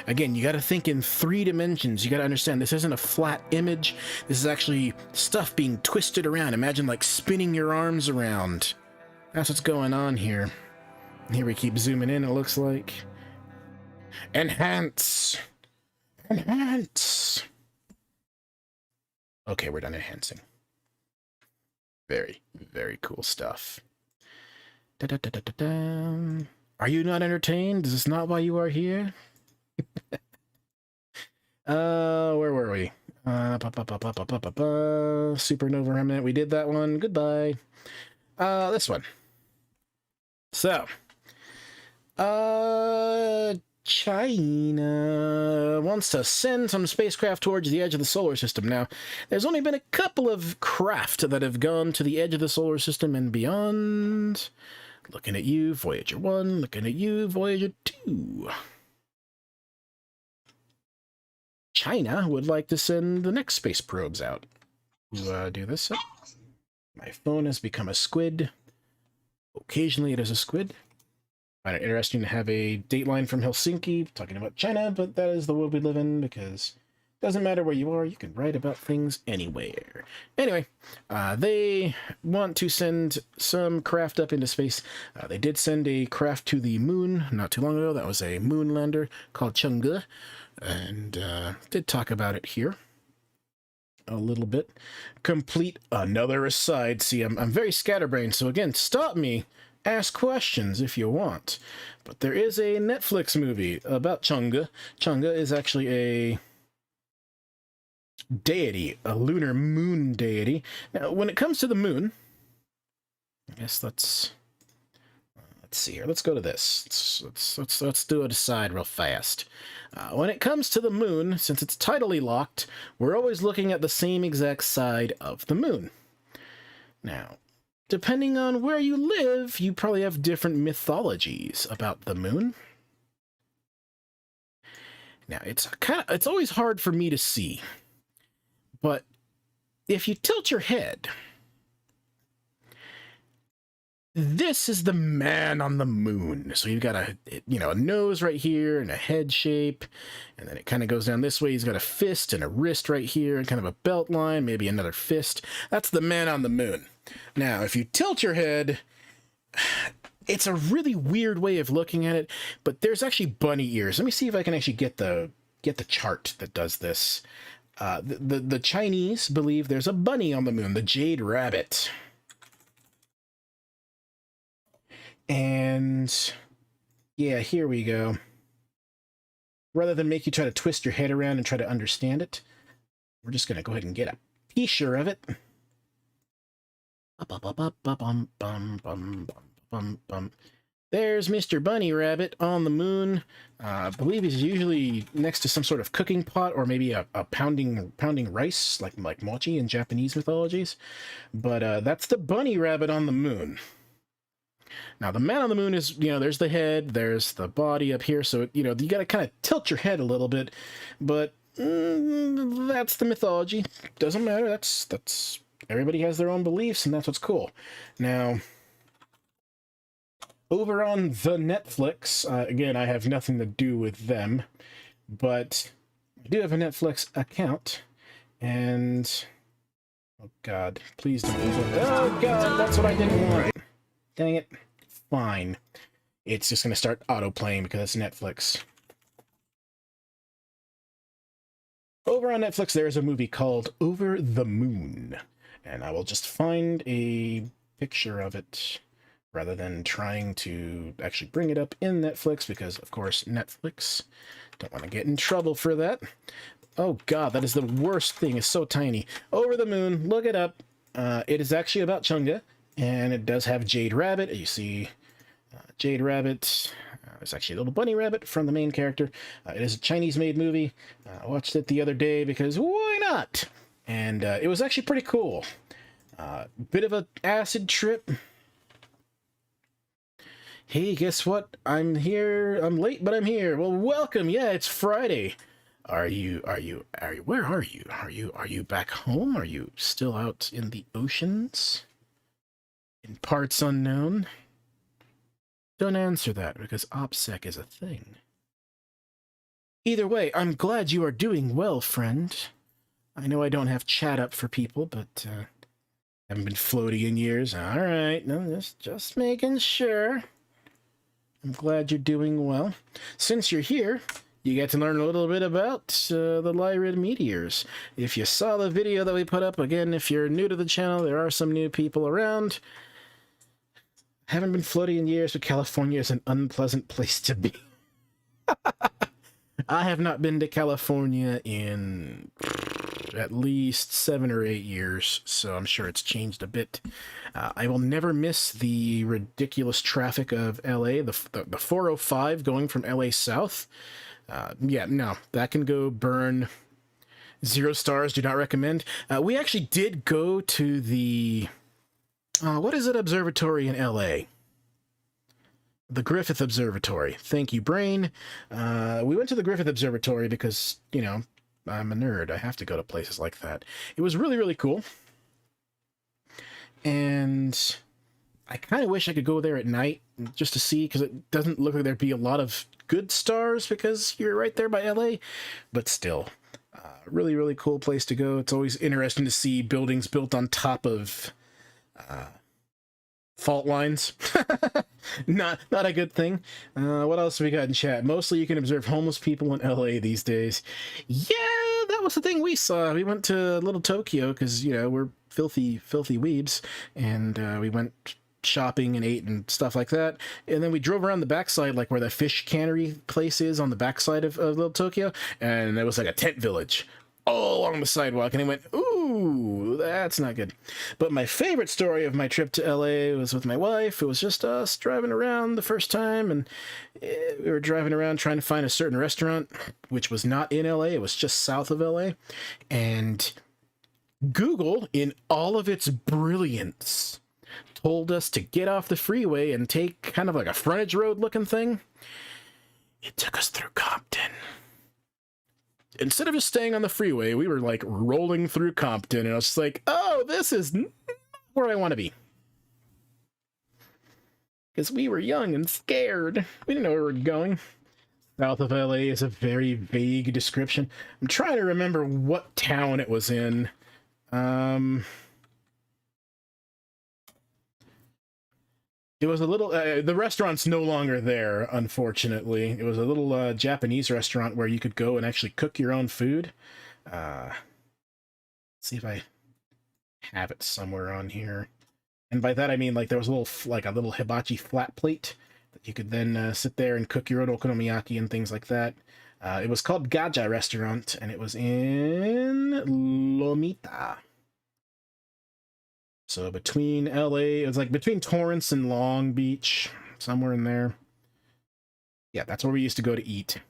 Again, you got to think in 3 dimensions. You got to understand this isn't a flat image. This is actually stuff being twisted around. Imagine like spinning your arms around. That's what's going on here. And here we keep zooming in, it looks like. Enhance! Enhance! Okay, we're done enhancing. Very, very cool stuff. Da-da-da-da-da-da. Are you not entertained? Is this not why you are here? Where were we? Supernova Remnant. We did that one. Goodbye. This one. So, China wants to send some spacecraft towards the edge of the solar system. Now, there's only been a couple of craft that have gone to the edge of the solar system and beyond. Looking at you, Voyager 1. Looking at you, Voyager 2. China would like to send the next space probes out. Do this. My phone has become a squid. Occasionally it is a squid. I find it interesting to have a dateline from Helsinki talking about China, but that is the world we live in because Doesn't matter where you are, you can write about things anywhere. Anyway, they want to send some craft up into space. They did send a craft to the moon not too long ago. That was a moon lander called Chang'e, and did talk about it here a little bit. Complete another aside. See, I'm very scatterbrained, so again, stop me. Ask questions if you want. But there is a Netflix movie about Chang'e. Chang'e is actually a deity, a lunar moon deity. Now, when it comes to the moon, I guess let's see here. Let's go to this. Let's do a decide real fast. When it comes to the moon, since it's tidally locked, we're always looking at the same exact side of the moon. Now, depending on where you live, you probably have different mythologies about the moon. Now, it's always hard for me to see. But if you tilt your head, this is the man on the moon. So you've got a nose right here and a head shape, and then it kind of goes down this way. He's got a fist and a wrist right here and kind of a belt line, maybe another fist. That's the man on the moon. Now, if you tilt your head, it's a really weird way of looking at it, but there's actually bunny ears. Let me see if I can actually get the chart that does this. The Chinese believe there's a bunny on the moon, the Jade Rabbit. And yeah, here we go. Rather than make you try to twist your head around and try to understand it, we're just going to go ahead and get a picture of it. There's Mr. Bunny Rabbit on the moon. I believe he's usually next to some sort of cooking pot, or maybe a pounding rice, like mochi in Japanese mythologies. But that's the Bunny Rabbit on the moon. Now, the man on the moon is, there's the head, there's the body up here, so, you got to kind of tilt your head a little bit, but that's the mythology. Doesn't matter, that's everybody has their own beliefs, and that's what's cool. Now, over on the Netflix, again, I have nothing to do with them, but I do have a Netflix account, and, oh god, please don't, oh god, that's what I didn't want. Dang it. Fine. It's just going to start auto-playing because it's Netflix. Over on Netflix, there's a movie called Over the Moon. And I will just find a picture of it rather than trying to actually bring it up in Netflix because, of course, Netflix. Don't want to get in trouble for that. Oh, God, that is the worst thing. It's so tiny. Over the Moon. Look it up. It is actually about Chang'e. And it does have Jade Rabbit. You see Jade Rabbit. It's actually a little bunny rabbit from the main character. It is a Chinese-made movie. I watched it the other day because why not? And it was actually pretty cool. Bit of an acid trip. Hey, guess what? I'm here. I'm late, but I'm here. Well, welcome. Yeah, it's Friday. Where are you? Are you back home? Are you still out in the oceans? In parts unknown? Don't answer that, because OPSEC is a thing. Either way, I'm glad you are doing well, friend. I know I don't have chat up for people, but haven't been floaty in years. Alright, no, just making sure. I'm glad you're doing well. Since you're here, you get to learn a little bit about the Lyrid meteors. If you saw the video that we put up, again, if you're new to the channel, there are some new people around. Haven't been floating in years, but California is an unpleasant place to be. I have not been to California in at least 7 or 8 years, so I'm sure it's changed a bit. I will never miss the ridiculous traffic of LA, the 405 going from LA south. Yeah, no, that can go burn 0 stars, do not recommend. We actually did go to the... what is it, observatory in LA? The Griffith Observatory. Thank you, brain. We went to the Griffith Observatory because, I'm a nerd. I have to go to places like that. It was really, really cool. And I kind of wish I could go there at night just to see, because it doesn't look like there'd be a lot of good stars because you're right there by LA. But still, Really, really cool place to go. It's always interesting to see buildings built on top of fault lines. Not a good thing. What else have we got in chat? Mostly you can observe homeless people in LA these days. Yeah, that was the thing we saw. We went to Little Tokyo because, you know, we're filthy weebs, and we went shopping and ate and stuff like that, and then we drove around the backside, like where the fish cannery place is on the backside of Little Tokyo, and there was like a tent village all along the sidewalk, and I went, ooh, that's not good. But my favorite story of my trip to LA was with my wife. It was just us driving around the first time, and we were driving around trying to find a certain restaurant, which was not in LA, it was just south of LA, and Google, in all of its brilliance, told us to get off the freeway and take kind of like a frontage road looking thing. It took us through Compton. Instead of just staying on the freeway, we were like rolling through Compton, and I was like, oh, this is not where I want to be. Because we were young and scared. We didn't know where we were going. South of LA is a very vague description. I'm trying to remember what town it was in. It was a little, the restaurant's no longer there, unfortunately. It was a little Japanese restaurant where you could go and actually cook your own food. Let's see if I have it somewhere on here. And by that I mean, like, there was a little hibachi flat plate that you could then sit there and cook your own okonomiyaki and things like that. It was called Gaja Restaurant, and it was in Lomita. So between LA, it was like between Torrance and Long Beach, somewhere in there. Yeah, that's where we used to go to eat.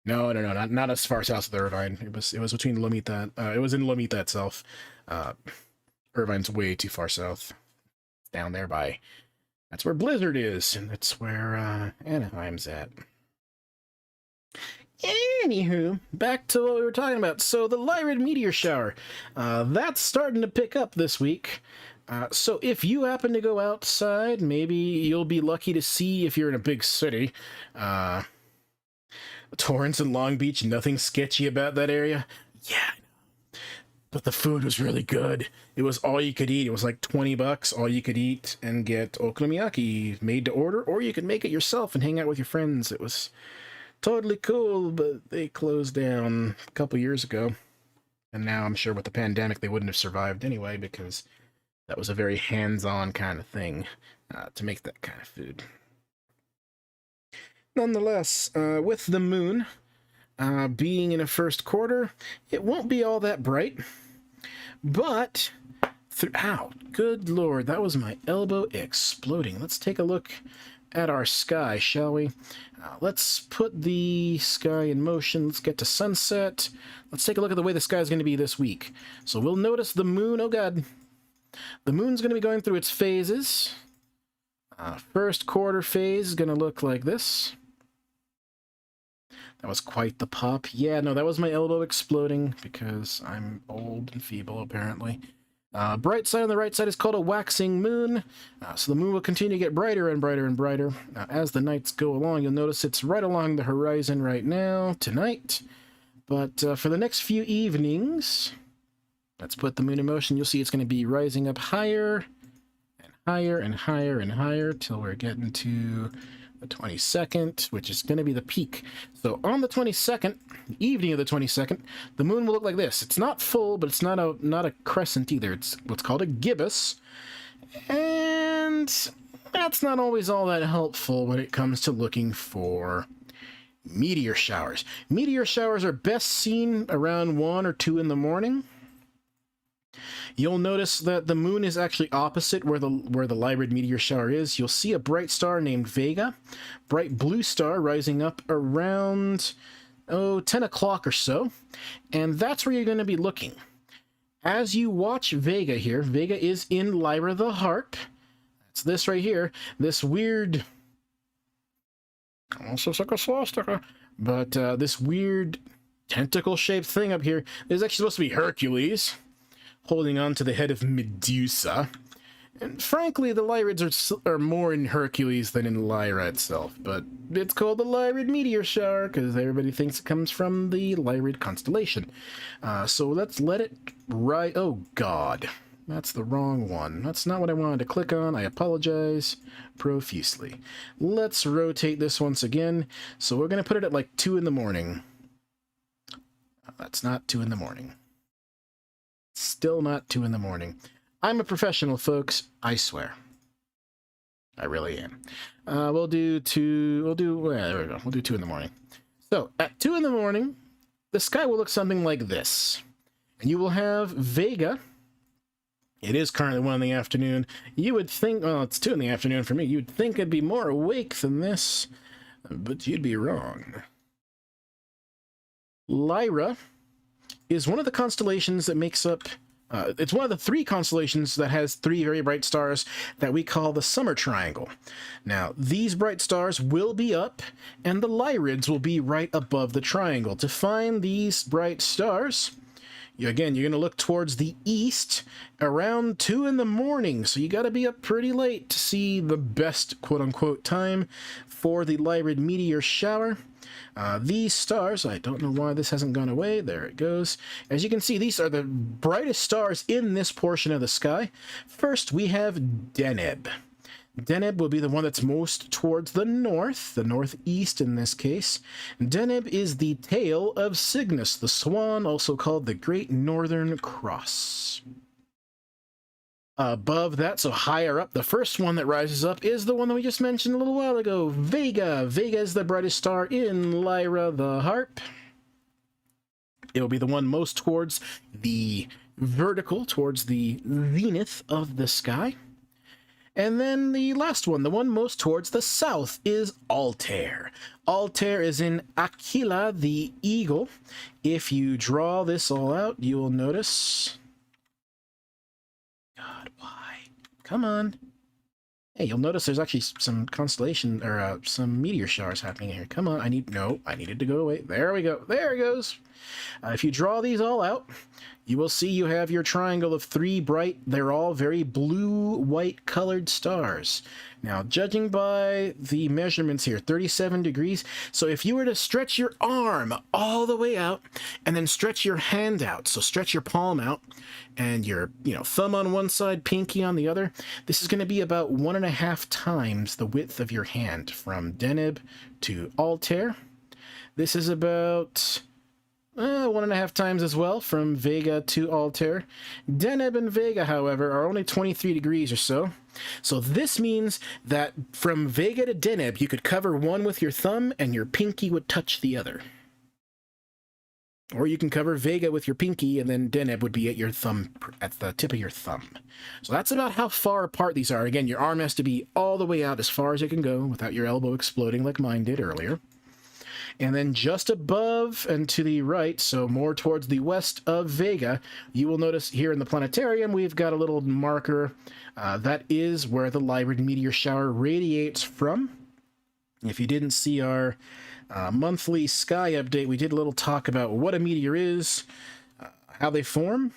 No, not as far south of Irvine. It was between Lomita. It was in Lomita itself. Irvine's way too far south. Down there by, that's where Blizzard is, and that's where Anaheim's at. Anywho, back to what we were talking about. So the Lyrid meteor shower, that's starting to pick up this week. So if you happen to go outside, maybe you'll be lucky to see, if you're in a big city, Torrance and Long Beach, nothing sketchy about that area. Yeah, but the food was really good. It was all you could eat. It was like $20, all you could eat, and get okonomiyaki made to order, or you could make it yourself and hang out with your friends. It was totally cool, but they closed down a couple years ago. And now I'm sure with the pandemic they wouldn't have survived anyway, because that was a very hands-on kind of thing to make that kind of food. Nonetheless, with the moon being in a first quarter, it won't be all that bright. But, ow, good lord, that was my elbow exploding. Let's take a look at our sky, shall we? Let's put the sky in motion. Let's get to sunset. Let's take a look at the way the sky is going to be this week. So we'll notice the moon. Oh god. The moon's going to be going through its phases. First quarter phase is going to look like this. That was quite the pop. Yeah, no, that was my elbow exploding because I'm old and feeble, apparently. Bright side on the right side is called a waxing moon. So the moon will continue to get brighter and brighter and brighter. As the nights go along, you'll notice it's right along the horizon right now, tonight. But for the next few evenings, let's put the moon in motion. You'll see it's going to be rising up higher and higher and higher and higher till we're getting to the 22nd, which is going to be the peak. So on the 22nd, evening of the 22nd, the moon will look like this. It's not full, but it's not a crescent either. It's what's called a gibbous. And that's not always all that helpful when it comes to looking for meteor showers. Meteor showers are best seen around 1 or 2 in the morning. You'll notice that the moon is actually opposite where the Lyrid meteor shower is. You'll see a bright star named Vega, bright blue star rising up around 10 o'clock or so, and that's where you're going to be looking. As you watch Vega here, Vega is in Lyra the Harp. That's this right here. This weird, almost looks like a swastika, but this weird tentacle-shaped thing up here is actually supposed to be Hercules, holding on to the head of Medusa. And frankly, the Lyrids are more in Hercules than in Lyra itself, but it's called the Lyrid meteor shower because everybody thinks it comes from the Lyrid constellation. So let's let it ride. Oh, God. That's the wrong one. That's not what I wanted to click on. I apologize profusely. Let's rotate this once again. So we're going to put it at like 2 in the morning. That's not 2 in the morning. Still not 2 in the morning. I'm a professional, folks. I swear. I really am. We'll do 2. There we go. We'll do 2 in the morning. So at 2 in the morning, the sky will look something like this. And you will have Vega. It is currently 1 in the afternoon. You would think, well, it's 2 in the afternoon for me. You'd think I'd be more awake than this, but you'd be wrong. Lyra is one of the constellations that makes up, it's one of the 3 constellations that has 3 very bright stars that we call the Summer Triangle. Now, these bright stars will be up, and the Lyrids will be right above the triangle. To find these bright stars, again, you're going to look towards the east around 2 in the morning, so you got to be up pretty late to see the best quote-unquote time for the Lyrid meteor shower. These stars, I don't know why this hasn't gone away. There it goes. As you can see, these are the brightest stars in this portion of the sky. First, we have Deneb. Deneb will be the one that's most towards the north, the northeast in this case. Deneb is the tail of Cygnus, the swan, also called the Great Northern Cross. Above that, so higher up, the first one that rises up is the one that we just mentioned a little while ago, Vega. Vega is the brightest star in Lyra the Harp. It will be the one most towards the vertical, towards the zenith of the sky. And then the last one, the one most towards the south, is Altair. Altair is in Aquila, the eagle. If you draw this all out, you will notice... God, why? Come on. Hey, you'll notice there's actually some constellation, or some meteor showers happening here. Come on, I needed to go away. There we go. There it goes. If you draw these all out, you will see you have your triangle of 3 bright, they're all very blue-white colored stars. Now, judging by the measurements here, 37 degrees. So if you were to stretch your arm all the way out and then stretch your hand out, so stretch your palm out and your, thumb on one side, pinky on the other, this is going to be about 1.5 times the width of your hand from Deneb to Altair. This is about 1.5 times as well from Vega to Altair. Deneb and Vega, however, are only 23 degrees or so. So this means that from Vega to Deneb, you could cover one with your thumb and your pinky would touch the other. Or you can cover Vega with your pinky and then Deneb would be at your thumb, at the tip of your thumb. So that's about how far apart these are. Again, your arm has to be all the way out as far as it can go without your elbow exploding like mine did earlier. And then just above and to the right, so more towards the west of Vega, you will notice here in the planetarium, we've got a little marker. That is where the Lyrid meteor shower radiates from. If you didn't see our monthly sky update, we did a little talk about what a meteor is, how they form,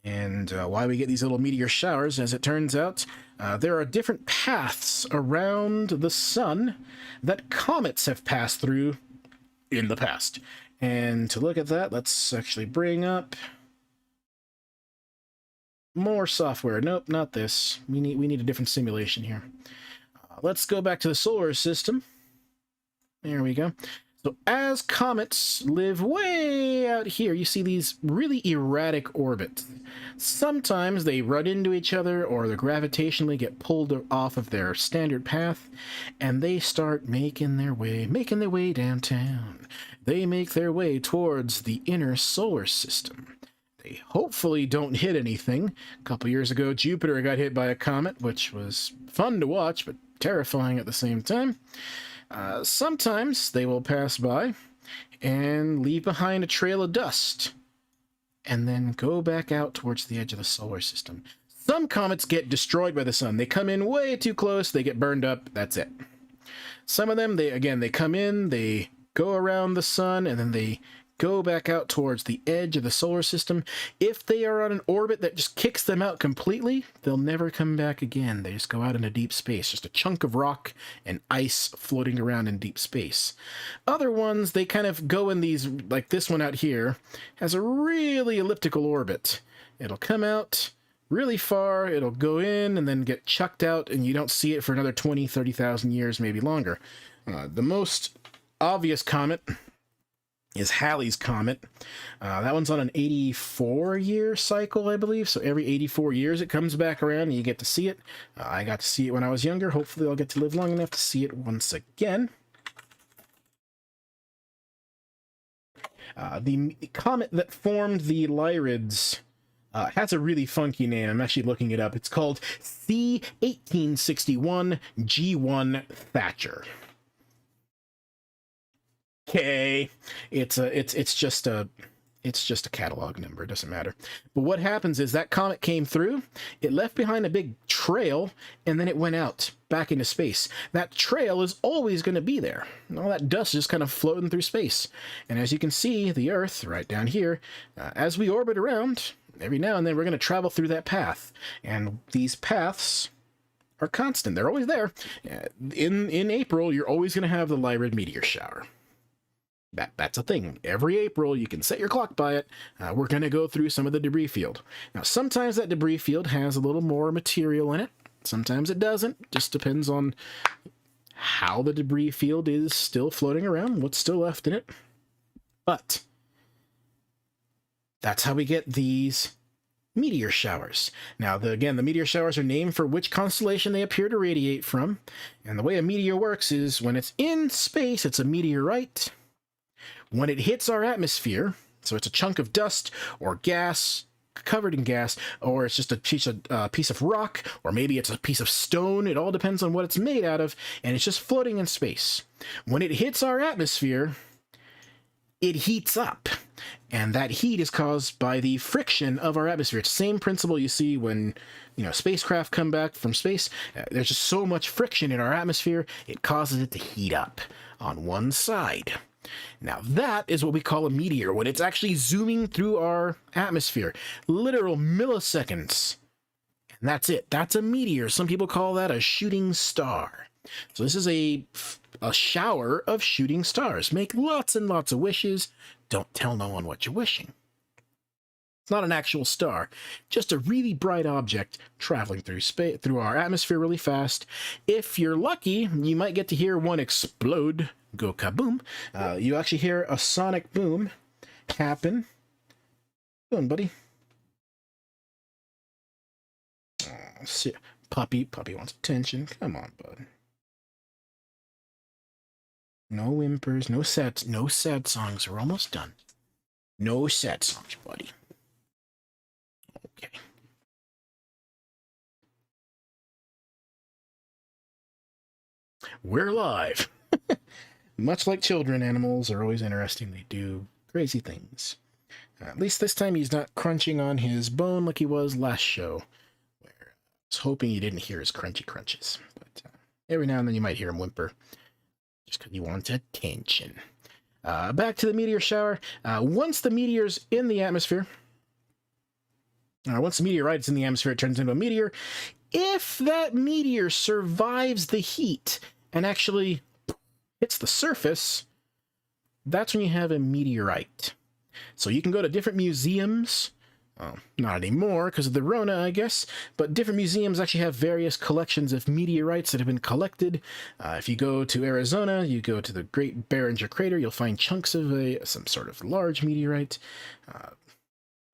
and why we get these little meteor showers. As it turns out, there are different paths around the sun that comets have passed through in the past. And to look at that, let's actually bring up more software. Nope, not this. We need a different simulation here. Let's go back to the solar system. There we go. So as comets live way out here, you see these really erratic orbits. Sometimes they run into each other or they gravitationally get pulled off of their standard path and they start making their way downtown. They make their way towards the inner solar system. They hopefully don't hit anything. A couple years ago, Jupiter got hit by a comet, which was fun to watch, but terrifying at the same time. Sometimes they will pass by and leave behind a trail of dust and then go back out towards the edge of the solar system. Some comets get destroyed by the sun. They come in way too close, they get burned up, that's it. Some of them, they come in, they go around the sun, and then they go back out towards the edge of the solar system. If they are on an orbit that just kicks them out completely, they'll never come back again. They just go out into deep space, just a chunk of rock and ice floating around in deep space. Other ones, they kind of go in these, like this one out here, has a really elliptical orbit. It'll come out really far, it'll go in and then get chucked out, and you don't see it for another 20, 30,000 years, maybe longer. The most obvious comet is Halley's Comet. That one's on an 84-year cycle, I believe, so every 84 years it comes back around and you get to see it. I got to see it when I was younger. Hopefully I'll get to live long enough to see it once again. The comet that formed the Lyrids has a really funky name. I'm actually looking it up. It's called C1861 G1 Thatcher. Okay, it's just a catalog number. It doesn't matter. But what happens is that comet came through, it left behind a big trail, and then it went out back into space. That trail is always going to be there. All that dust is just kind of floating through space. And as you can see, the Earth right down here, as we orbit around, every now and then we're going to travel through that path. And these paths are constant. They're always there. In April, you're always going to have the Lyrid meteor shower. That's a thing. Every April, you can set your clock by it. We're going to go through some of the debris field. Now, sometimes that debris field has a little more material in it. Sometimes it doesn't. Just depends on how the debris field is still floating around, what's still left in it. But that's how we get these meteor showers. Now, again, the meteor showers are named for which constellation they appear to radiate from. And the way a meteor works is when it's in space, it's a meteorite. When it hits our atmosphere, so it's a chunk of dust or gas, covered in gas, or it's just a piece of rock, or maybe it's a piece of stone, it all depends on what it's made out of, and it's just floating in space. When it hits our atmosphere, it heats up, and that heat is caused by the friction of our atmosphere. It's the same principle you see when, spacecraft come back from space. There's just so much friction in our atmosphere, it causes it to heat up on one side. Now that is what we call a meteor, when it's actually zooming through our atmosphere. Literal milliseconds. And that's it. That's a meteor. Some people call that a shooting star. So this is a shower of shooting stars. Make lots and lots of wishes. Don't tell no one what you're wishing. It's not an actual star, just a really bright object traveling through our atmosphere really fast. If you're lucky, you might get to hear one explode, go kaboom. You actually hear a sonic boom happen. Go on, buddy. Oh, puppy wants attention. Come on, bud. No whimpers, no sad songs. We're almost done. No sad songs, buddy. Okay. We're live. Much like children, animals are always interesting. They do crazy things. At least this time he's not crunching on his bone like he was last show, where I was hoping you didn't hear his crunchy crunches. But every now and then you might hear him whimper, just because he wants attention. Back to the meteor shower. Once the meteor's in the atmosphere, once the meteorite is in the atmosphere, it turns into a meteor. If that meteor survives the heat and actually hits the surface, that's when you have a meteorite. So you can go to different museums. Not anymore because of the Rona, I guess, but different museums actually have various collections of meteorites that have been collected. If you go to Arizona, you go to the Great Barringer Crater, you'll find chunks of some sort of large meteorite.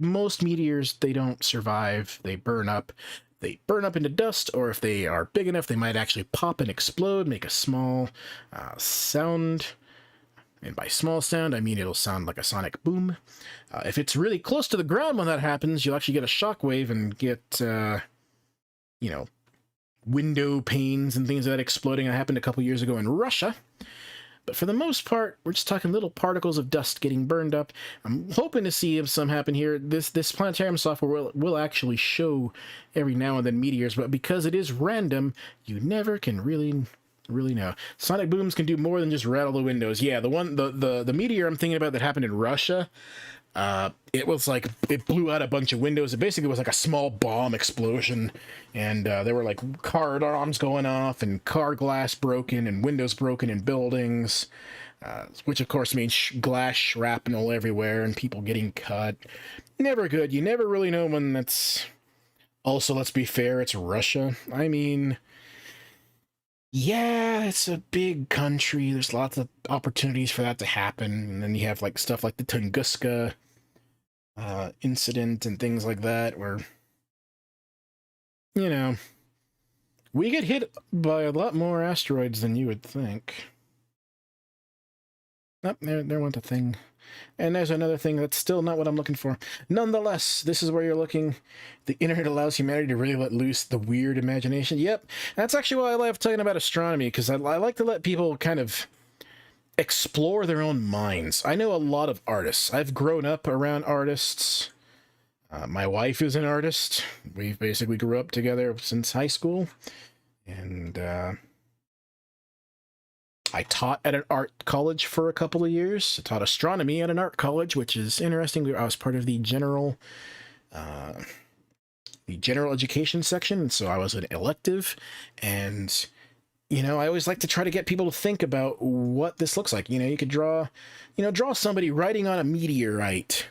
Most meteors, they don't survive. They burn up. They burn up into dust, or if they are big enough, they might actually pop and explode, make a small sound. And by small sound, I mean it'll sound like a sonic boom. If it's really close to the ground when that happens, you'll actually get a shockwave and get, window panes and things like that exploding. That happened a couple years ago in Russia. But for the most part, we're just talking little particles of dust getting burned up. I'm hoping to see if some happen here. This planetarium software will actually show every now and then meteors, but because it is random, you never can really really know. Sonic booms can do more than just rattle the windows. Yeah, the meteor I'm thinking about that happened in Russia, it was like, it blew out a bunch of windows. It basically was like a small bomb explosion, and there were like car alarms going off and car glass broken and windows broken in buildings, which of course means glass shrapnel everywhere and people getting cut. Never good. You never really know when that's... Also, let's be fair, it's Russia. I mean, yeah, it's a big country. There's lots of opportunities for that to happen. And then you have like stuff like the Tunguska incident and things like that, where, you know, we get hit by a lot more asteroids than you would think. Oh, there went a thing. And there's another thing that's still not what I'm looking for. Nonetheless, this is where you're looking. The internet allows humanity to really let loose the weird imagination. Yep, that's actually why I love talking about astronomy, because I like to let people kind of explore their own minds. I know a lot of artists. I've grown up around artists. My wife is an artist. We basically grew up together since high school. And I taught at an art college for a couple of years. I taught astronomy at an art college, which is interesting. I was part of the general education section, and so I was an elective. And, you know, I always like to try to get people to think about what this looks like. You know, you could draw somebody riding on a meteorite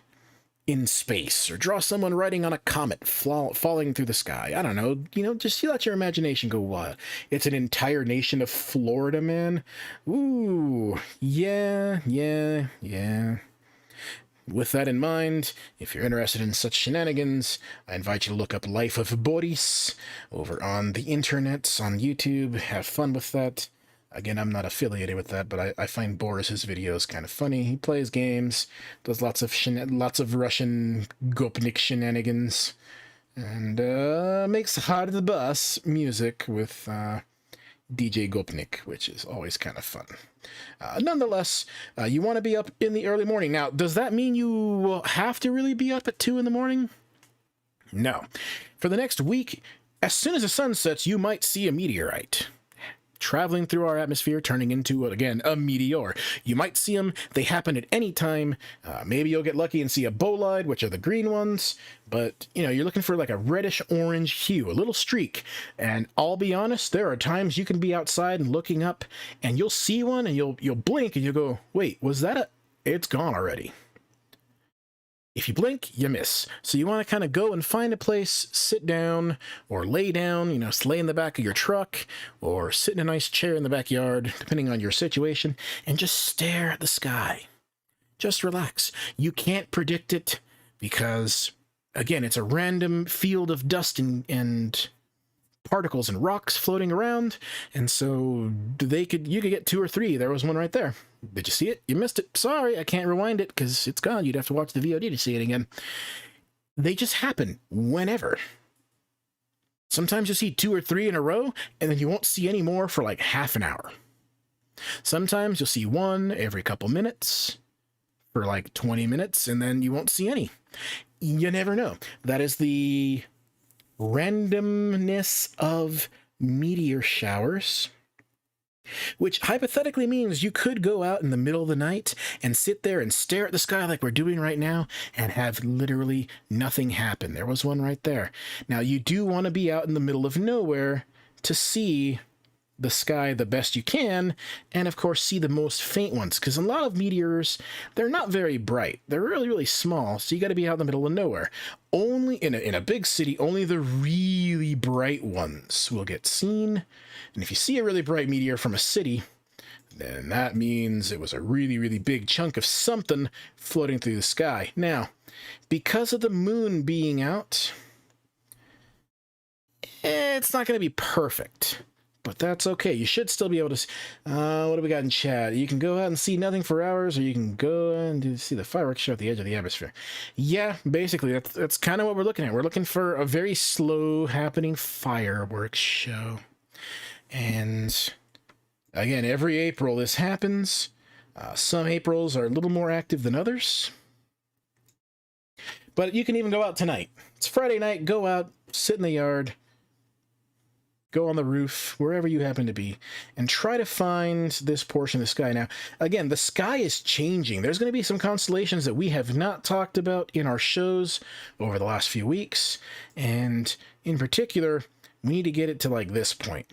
in space, or draw someone riding on a comet falling through the sky. I don't know, you know, just let your imagination go wild. It's an entire nation of Florida, man. Ooh, yeah. With that in mind, if you're interested in such shenanigans, I invite you to look up Life of Boris over on the internet, on YouTube. Have fun with that. Again, I'm not affiliated with that, but I find Boris's videos kind of funny. He plays games, does lots of Russian Gopnik shenanigans, and makes Hard the Bus music with DJ Gopnik, which is always kind of fun. Nonetheless, you want to be up in the early morning. Now, does that mean you will have to really be up at 2 in the morning? No. For the next week, as soon as the sun sets, you might see a meteorite traveling through our atmosphere, turning into, again, a meteor. You might see them. They happen at any time. Maybe you'll get lucky and see a bolide, which are the green ones. But, you know, you're looking for like a reddish-orange hue, a little streak. And I'll be honest, there are times you can be outside and looking up, and you'll see one, and you'll blink, and you'll go, wait, was that a... It's gone already. If you blink, you miss. So you want to kind of go and find a place, sit down, or lay down, you know, lay in the back of your truck, or sit in a nice chair in the backyard, depending on your situation, and just stare at the sky. Just relax. You can't predict it because, again, it's a random field of dust and particles and rocks floating around, and so you could get 2 or 3. There was one right there. Did you see it? You missed it. Sorry, I can't rewind it because it's gone. You'd have to watch the VOD to see it again. They just happen whenever. Sometimes you'll see 2 or 3 in a row, and then you won't see any more for like half an hour. Sometimes you'll see 1 every couple minutes for like 20 minutes, and then you won't see any. You never know. That is the randomness of meteor showers, which hypothetically means you could go out in the middle of the night and sit there and stare at the sky like we're doing right now and have literally nothing happen. There was one right there. Now, you do want to be out in the middle of nowhere to see the sky the best you can, and of course see the most faint ones, because a lot of meteors, they're not very bright. They're really, really small, so you got to be out in the middle of nowhere. Only in a big city, only the really bright ones will get seen, and if you see a really bright meteor from a city, then that means it was a really, really big chunk of something floating through the sky. Now, because of the moon being out, it's not going to be perfect. But that's okay. You should still be able to... what do we got in chat? You can go out and see nothing for hours, or you can go and see the fireworks show at the edge of the atmosphere. Yeah, basically, that's kind of what we're looking at. We're looking for a very slow happening fireworks show. And, again, every April this happens. Some Aprils are a little more active than others. But you can even go out tonight. It's Friday night. Go out, sit in the yard, go on the roof, wherever you happen to be, and try to find this portion of the sky. Now, again, the sky is changing. There's going to be some constellations that we have not talked about in our shows over the last few weeks, and in particular, we need to get it to like this point.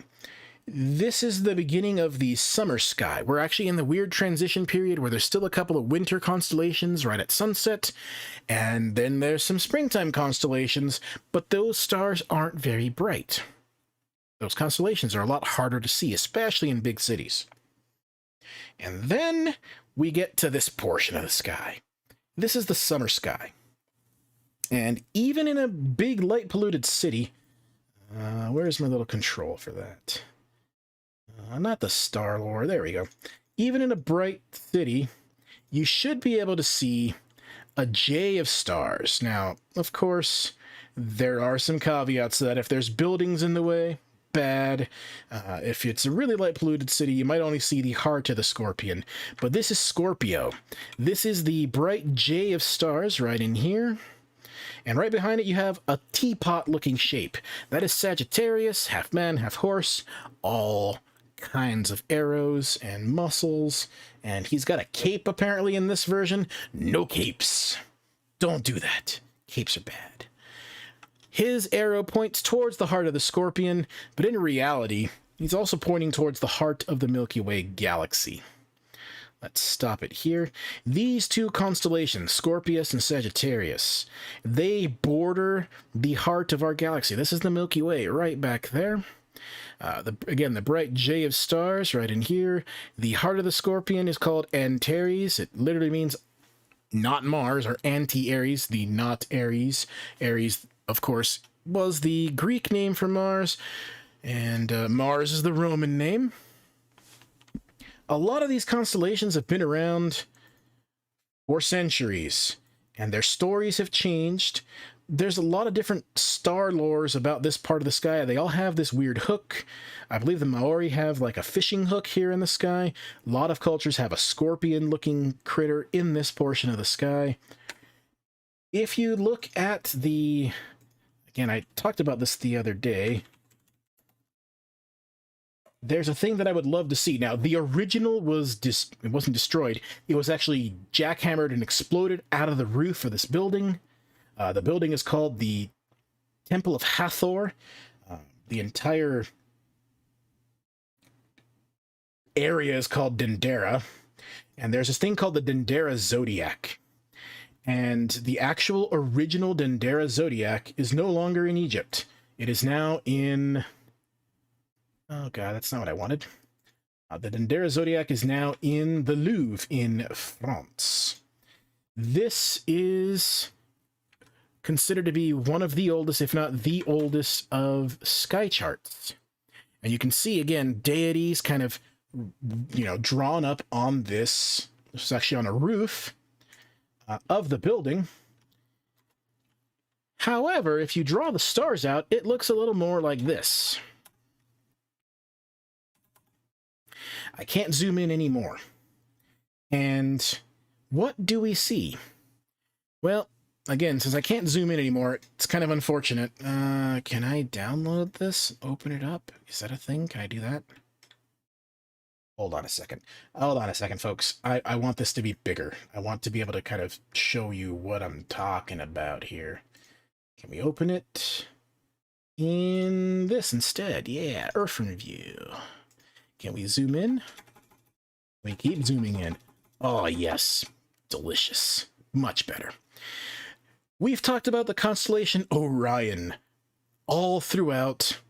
This is the beginning of the summer sky. We're actually in the weird transition period where there's still a couple of winter constellations right at sunset, and then there's some springtime constellations, but those stars aren't very bright. Those constellations are a lot harder to see, especially in big cities. And then we get to this portion of the sky. This is the summer sky. And even in a big light-polluted city, where's my little control for that? Not the Star-Lord, there we go. Even in a bright city, you should be able to see a J of stars. Now, of course, there are some caveats to that. If there's buildings in the way, bad. If it's a really light polluted city, you might only see the heart of the scorpion. But this is Scorpio. This is the bright J of stars right in here. And right behind it you have a teapot looking shape. That is Sagittarius, half man, half horse, all kinds of arrows and muscles. And he's got a cape apparently in this version. No capes. Don't do that. Capes are bad. His arrow points towards the heart of the scorpion, but in reality, he's also pointing towards the heart of the Milky Way galaxy. Let's stop it here. These two constellations, Scorpius and Sagittarius, they border the heart of our galaxy. This is the Milky Way right back there. Again, the bright J of stars right in here. The heart of the scorpion is called Antares. It literally means not Mars, or anti-Aries, the not Aries. Aries, of course, was the Greek name for Mars, and Mars is the Roman name. A lot of these constellations have been around for centuries, and their stories have changed. There's a lot of different star lores about this part of the sky. They all have this weird hook. I believe the Maori have like a fishing hook here in the sky. A lot of cultures have a scorpion-looking critter in this portion of the sky. If you look at the... Again, I talked about this the other day. There's a thing that I would love to see. Now, the original was it wasn't destroyed. It was actually jackhammered and exploded out of the roof of this building. The building is called the Temple of Hathor. The entire area is called Dendera. And there's this thing called the Dendera Zodiac. And the actual original Dendera Zodiac is no longer in Egypt. It is now in... Oh god, that's not what I wanted. The Dendera Zodiac is now in the Louvre in France. This is considered to be one of the oldest, if not the oldest, of sky charts. And you can see, again, deities kind of, you know, drawn up on this. This is actually on a roof of the building. However, if you draw the stars out, it looks a little more like this. I can't zoom in anymore. And what do we see? Well, again, since I can't zoom in anymore, it's kind of unfortunate. Can I download this? Open it up? Is that a thing? Can I do that? Hold on a second. Hold on a second, folks. I want this to be bigger. I want to be able to kind of show you what I'm talking about here. Can we open it in this instead? Yeah, Earth View. Can we zoom in? We keep zooming in. Oh, yes. Delicious. Much better. We've talked about the constellation Orion all throughout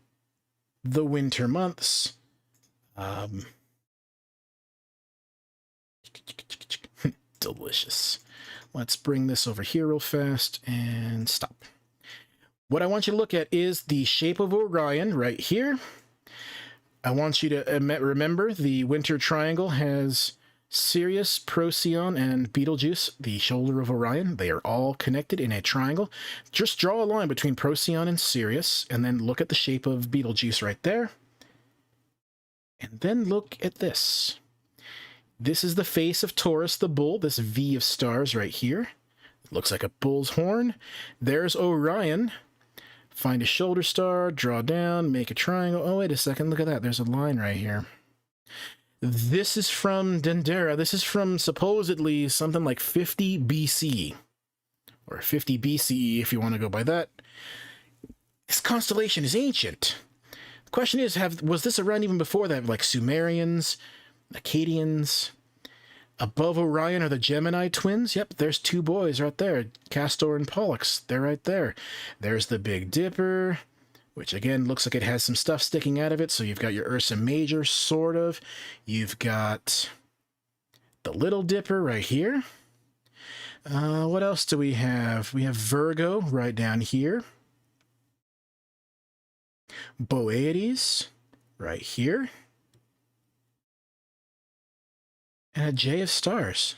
the winter months. Delicious. Let's bring this over here real fast and stop. What I want you to look at is the shape of Orion right here. I want you to remember the winter triangle has Sirius, Procyon, and Betelgeuse, the shoulder of Orion. They are all connected in a triangle. Just draw a line between Procyon and Sirius, and then look at the shape of Betelgeuse right there. And then look at this. This is the face of Taurus, the bull, this V of stars right here. It looks like a bull's horn. There's Orion Find a shoulder star, draw down, make a triangle. Oh, wait a second, look at that. There's a line right here. This is from Dendera. This is from supposedly something like 50 BC. Or 50 BCE, if you want to go by that. This constellation is ancient. The question is, was this around even before that? Like Sumerians, Akkadians? Above Orion are the Gemini twins. Yep, there's two boys right there. Castor and Pollux. They're right there. There's the Big Dipper, which again looks like it has some stuff sticking out of it. So you've got your Ursa Major, sort of. You've got the Little Dipper right here. What else do we have? We have Virgo right down here. Boades right here. And a J of stars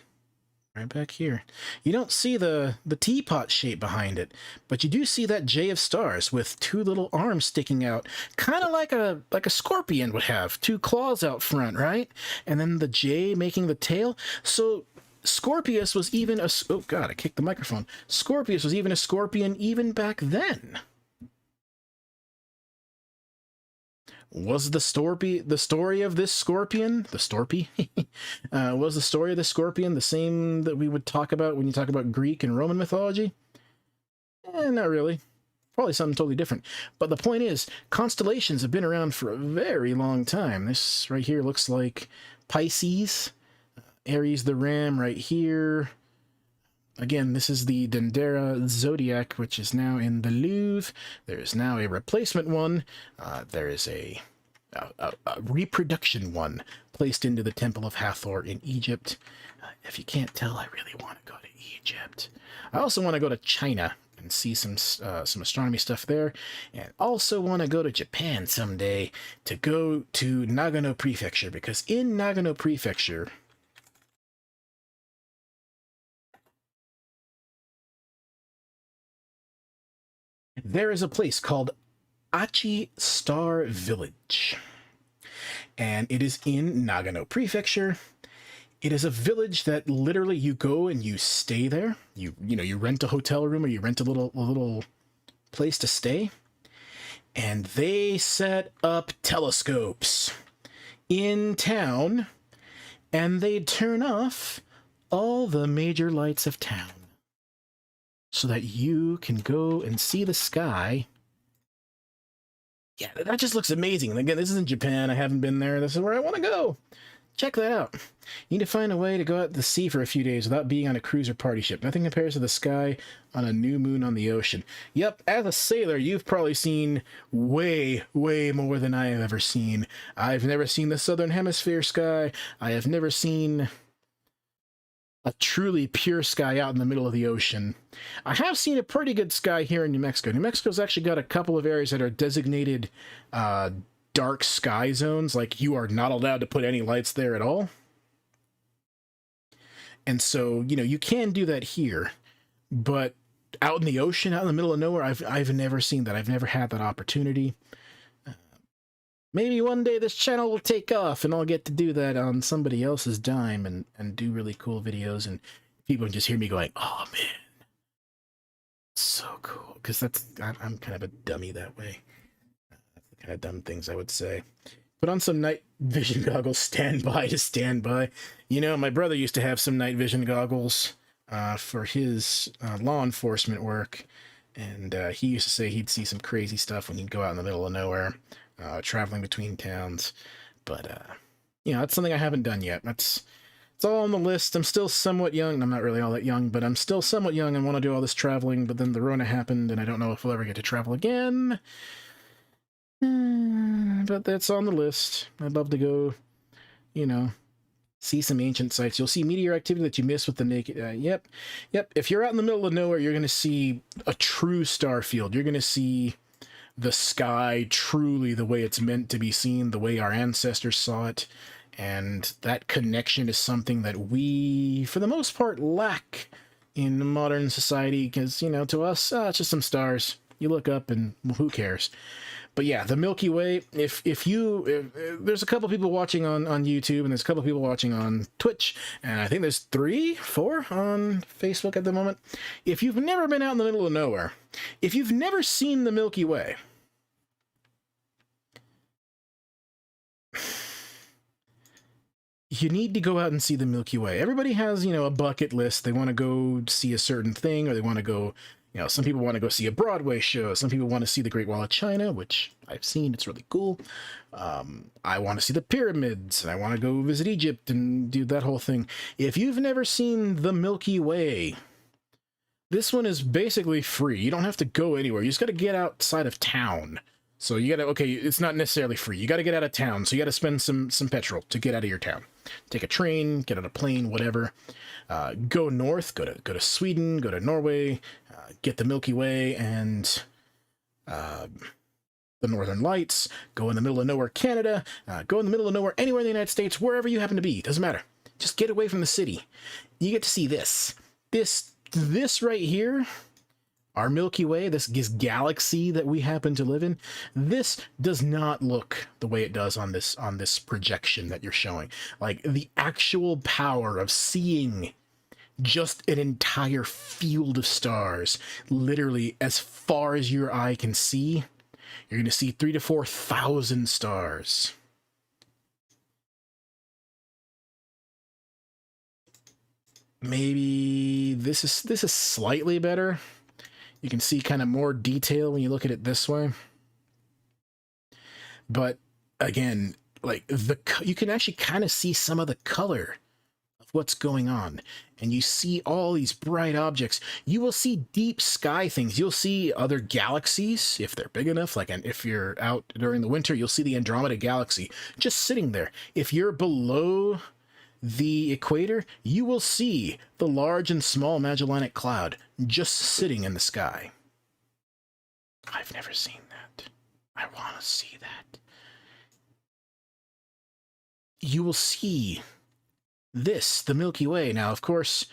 right back here. You don't see the teapot shape behind it, but you do see that J of stars with two little arms sticking out, kind of like a scorpion would have, two claws out front, right? And then the J making the tail. So Scorpius was even a... Oh, God, I kicked the microphone. Scorpius was even a scorpion even back then. Was the story of this scorpion, the Storpy, was the story of the scorpion the same that we would talk about when you talk about Greek and Roman mythology? Not really. Probably something totally different. But the point is, constellations have been around for a very long time. This right here looks like Pisces. Aries the Ram right here. Again, this is the Dendera Zodiac, which is now in the Louvre. There is now a replacement one. There is a reproduction one placed into the Temple of Hathor in Egypt. If you can't tell, I really want to go to Egypt. I also want to go to China and see some astronomy stuff there. And also want to go to Japan someday to go to Nagano Prefecture, because in Nagano Prefecture... there is a place called Achi Star Village, and it is in Nagano Prefecture. It is a village that literally you go and you stay there. You rent a hotel room, or you rent a little place to stay, and they set up telescopes in town, and they turn off all the major lights of town, so that you can go and see the sky. Yeah, that just looks amazing. And again, this isn't Japan. I haven't been there. This is where I want to go. Check that out. You need to find a way to go out to sea for a few days without being on a cruise or party ship. Nothing compares to the sky on a new moon on the ocean. Yep, as a sailor, you've probably seen way, way more than I have ever seen. I've never seen the southern hemisphere sky. I have never seen a truly pure sky out in the middle of the ocean. I have seen a pretty good sky here in New Mexico. New Mexico's actually got a couple of areas that are designated dark sky zones, like you are not allowed to put any lights there at all. And so, you can do that here, but out in the ocean, out in the middle of nowhere, I've never seen that. I've never had that opportunity. Maybe one day this channel will take off and I'll get to do that on somebody else's dime and do really cool videos, and people can just hear me going, oh man, so cool. Because I'm kind of a dummy that way. That's the kind of dumb things I would say. Put on some night vision goggles, stand by to stand by. My brother used to have some night vision goggles for his law enforcement work, and he used to say he'd see some crazy stuff when he'd go out in the middle of nowhere. Traveling between towns, but that's something I haven't done yet. It's all on the list. I'm still somewhat young. I'm not really all that young, but I'm still somewhat young and want to do all this traveling, but then the Rona happened and I don't know if we'll ever get to travel again. But that's on the list. I'd love to go, see some ancient sites. You'll see meteor activity that you miss with the naked... Yep. If you're out in the middle of nowhere, you're going to see a true star field. You're going to see the sky truly the way it's meant to be seen, the way our ancestors saw it. And that connection is something that we, for the most part, lack in modern society, because, to us, it's just some stars. You look up and, well, who cares? But yeah, the Milky Way, if there's a couple people watching on YouTube, and there's a couple people watching on Twitch, and I think there's 3, 4 on Facebook at the moment. If you've never been out in the middle of nowhere, if you've never seen the Milky Way, you need to go out and see the Milky Way. Everybody has, a bucket list. They want to go see a certain thing, or they want to go, some people want to go see a Broadway show. Some people want to see the Great Wall of China, which I've seen. It's really cool. I want to see the pyramids, and I want to go visit Egypt and do that whole thing. If you've never seen the Milky Way, this one is basically free. You don't have to go anywhere. You just got to get outside of town. So you gotta, okay, it's not necessarily free. You gotta get out of town, so you gotta spend some petrol to get out of your town. Take a train, get on a plane, whatever. Go north, go to Sweden, go to Norway, get the Milky Way and the Northern Lights. Go in the middle of nowhere, Canada. Go in the middle of nowhere, anywhere in the United States, wherever you happen to be. Doesn't matter. Just get away from the city. You get to see this. This right here. Our Milky Way, this galaxy that we happen to live in, this does not look the way it does on this projection that you're showing. Like, the actual power of seeing just an entire field of stars, literally as far as your eye can see, you're going to see 3,000 to 4,000 stars. Maybe this is slightly better. You can see kind of more detail when you look at it this way. But again, like you can actually kind of see some of the color of what's going on. And you see all these bright objects. You will see deep sky things. You'll see other galaxies if they're big enough. Like, and if you're out during the winter, you'll see the Andromeda Galaxy just sitting there. If you're below the equator, you will see the Large and Small Magellanic Cloud just sitting in the sky. I've never seen that. I want to see that. You will see this, the Milky Way. Now, of course,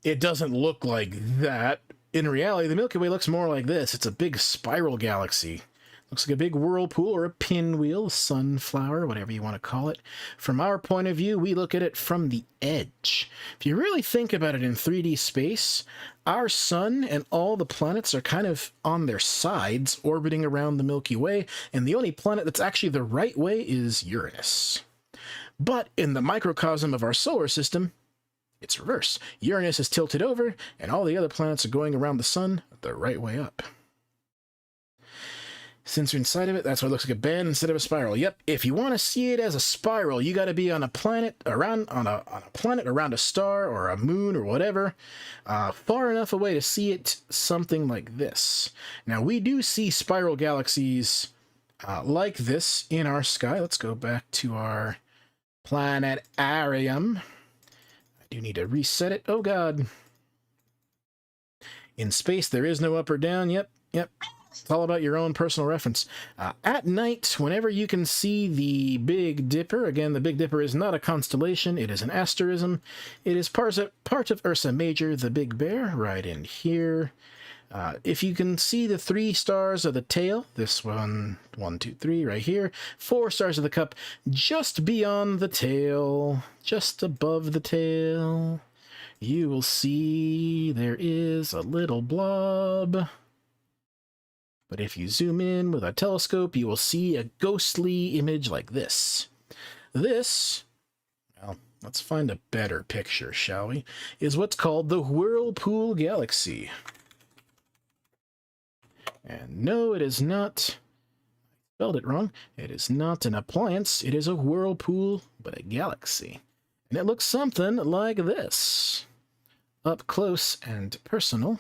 it doesn't look like that. In reality, the Milky Way looks more like this. It's a big spiral galaxy. Looks like a big whirlpool or a pinwheel, sunflower, whatever you want to call it. From our point of view, we look at it from the edge. If you really think about it in 3D space, our sun and all the planets are kind of on their sides, orbiting around the Milky Way, and the only planet that's actually the right way is Uranus. But in the microcosm of our solar system, it's reversed. Uranus is tilted over, and all the other planets are going around the sun the right way up. Since you're inside of it, that's why it looks like a bend instead of a spiral. Yep, if you want to see it as a spiral, you got to be on a planet around around a star or a moon or whatever, far enough away to see it something like this. Now, we do see spiral galaxies like this in our sky. Let's go back to our planetarium. I do need to reset it. Oh, God. In space, there is no up or down. Yep. It's all about your own personal reference. At night, whenever you can see the Big Dipper, again, the Big Dipper is not a constellation, it is an asterism. It is part of Ursa Major, the Big Bear, right in here. If you can see the 3 stars of the tail, this one, 1, 2, 3, right here, 4 stars of the cup, just beyond the tail, just above the tail, you will see there is a little blob. But if you zoom in with a telescope, you will see a ghostly image like this. This, well, let's find a better picture, shall we, is what's called the Whirlpool Galaxy. And no, it is not, I spelled it wrong, it is not an appliance, it is a whirlpool, but a galaxy. And it looks something like this. Up close and personal.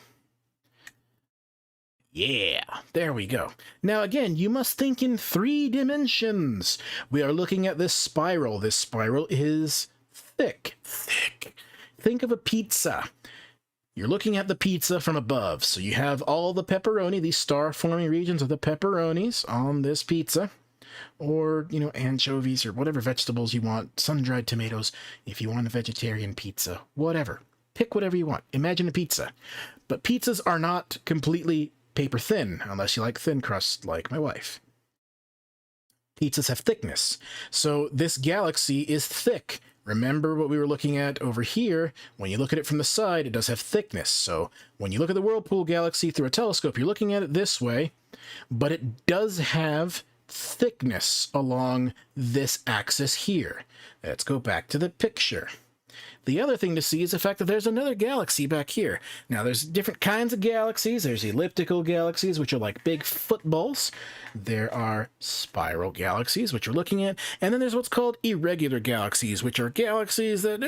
Yeah, there we go. Now again, you must think in 3 dimensions. We are looking at this spiral. This spiral is thick. Think of a pizza. You're looking at the pizza from above. So you have all the pepperoni, these star-forming regions of the pepperonis on this pizza. Or, anchovies or whatever vegetables you want. Sun-dried tomatoes if you want a vegetarian pizza. Whatever. Pick whatever you want. Imagine a pizza. But pizzas are not completely paper thin, unless you like thin crust like my wife. Pizzas have thickness. So this galaxy is thick. Remember what we were looking at over here? When you look at it from the side, it does have thickness. So when you look at the Whirlpool galaxy through a telescope, you're looking at it this way, but it does have thickness along this axis here. Let's go back to the picture. The other thing to see is the fact that there's another galaxy back here. Now, there's different kinds of galaxies. There's elliptical galaxies, which are like big footballs. There are spiral galaxies, which we're looking at. And then there's what's called irregular galaxies, which are galaxies that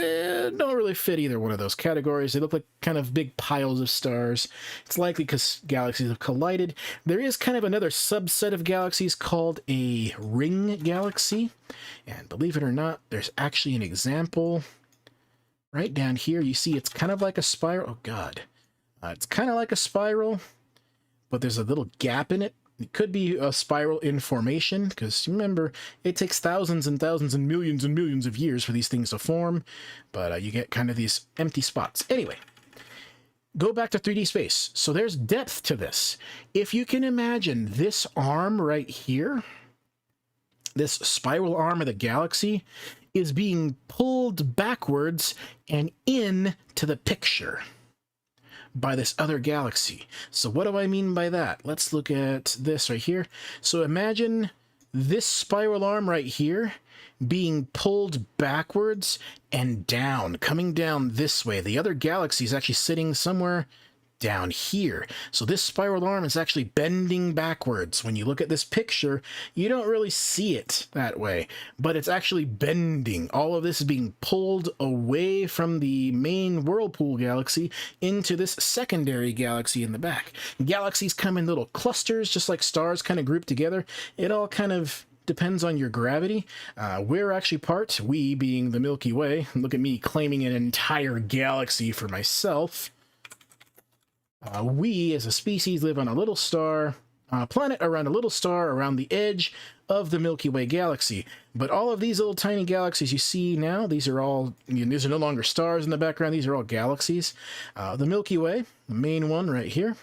don't really fit either one of those categories. They look like kind of big piles of stars. It's likely because galaxies have collided. There is kind of another subset of galaxies called a ring galaxy. And believe it or not, there's actually an example right down here. You see it's kind of like a spiral. Oh, God. It's kind of like a spiral, but there's a little gap in it. It could be a spiral in formation, because remember, it takes thousands and thousands and millions of years for these things to form, but you get kind of these empty spots. Anyway, go back to 3D space. So there's depth to this. If you can imagine this arm right here, this spiral arm of the galaxy is being pulled backwards and into the picture by this other galaxy. So what do I mean by that? Let's look at this right here. So imagine this spiral arm right here being pulled backwards and down, coming down this way. The other galaxy is actually sitting somewhere down here. So this spiral arm is actually bending backwards. When you look at this picture, you don't really see it that way, but it's actually bending. All of this is being pulled away from the main Whirlpool galaxy into this secondary galaxy in the back. Galaxies come in little clusters, just like stars kind of group together. It all kind of depends on your gravity. We're actually we being the Milky Way. Look at me claiming an entire galaxy for myself. We, as a species, live on a little star, planet around a little star around the edge of the Milky Way galaxy. But all of these little tiny galaxies you see now, these are no longer stars in the background, these are all galaxies. The Milky Way, the main one right here.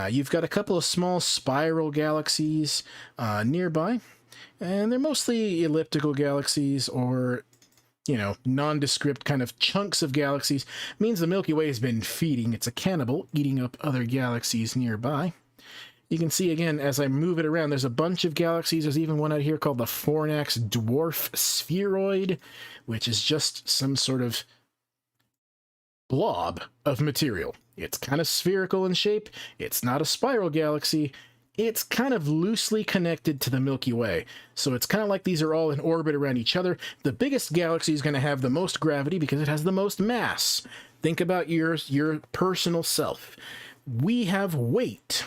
You've got a couple of small spiral galaxies nearby, and they're mostly elliptical galaxies or nondescript kind of chunks of galaxies. Means the Milky Way has been feeding. It's a cannibal, eating up other galaxies nearby. You can see again, as I move it around, there's a bunch of galaxies. There's even one out here called the Fornax Dwarf Spheroid, which is just some sort of blob of material. It's kind of spherical in shape. It's not a spiral galaxy. It's kind of loosely connected to the Milky Way. So it's kind of like these are all in orbit around each other. The biggest galaxy is going to have the most gravity because it has the most mass. Think about your personal self. We have weight,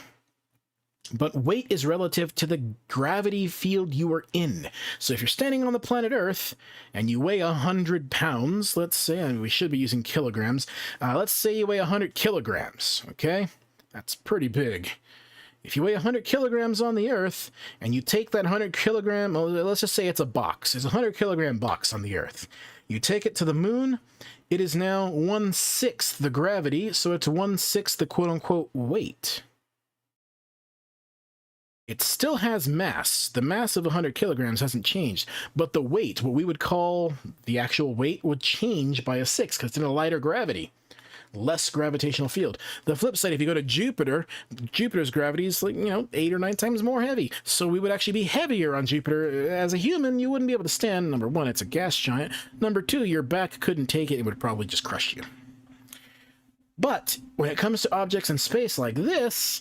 but weight is relative to the gravity field you are in. So if you're standing on the planet Earth and you weigh 100 pounds, let's say, we should be using kilograms. Let's say you weigh 100 kilograms, okay? That's pretty big. If you weigh 100 kilograms on the Earth, and you take that 100 kilogram, let's just say it's a box. It's a 100 kilogram box on the Earth. You take it to the moon, it is now 1/6 the gravity, so it's 1/6 the quote-unquote weight. It still has mass. The mass of 100 kilograms hasn't changed, but the weight, what we would call the actual weight, would change by 1/6 because it's in a lighter gravity. Less gravitational field. The flip side, if you go to Jupiter, Jupiter's gravity is 8 or 9 times more heavy. So we would actually be heavier on Jupiter. As a human, you wouldn't be able to stand. Number one, it's a gas giant. Number two, your back couldn't take it. It would probably just crush you. But when it comes to objects in space like this,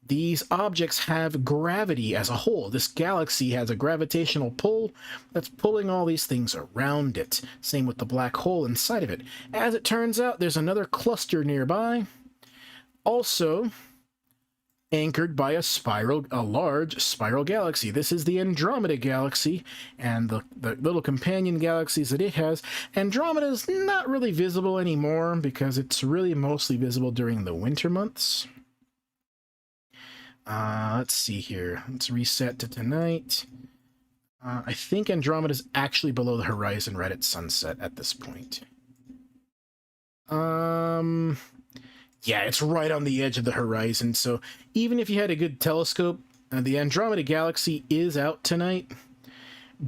these objects have gravity as a whole. This galaxy has a gravitational pull that's pulling all these things around it. Same with the black hole inside of it. As it turns out, there's another cluster nearby, also anchored by a large spiral galaxy. This is the Andromeda Galaxy, and the little companion galaxies that it has. Andromeda is not really visible anymore because it's really mostly visible during the winter months. Let's see here. Let's reset to tonight. I think Andromeda's actually below the horizon right at sunset at this point. Yeah, it's right on the edge of the horizon, so even if you had a good telescope, the Andromeda Galaxy is out tonight.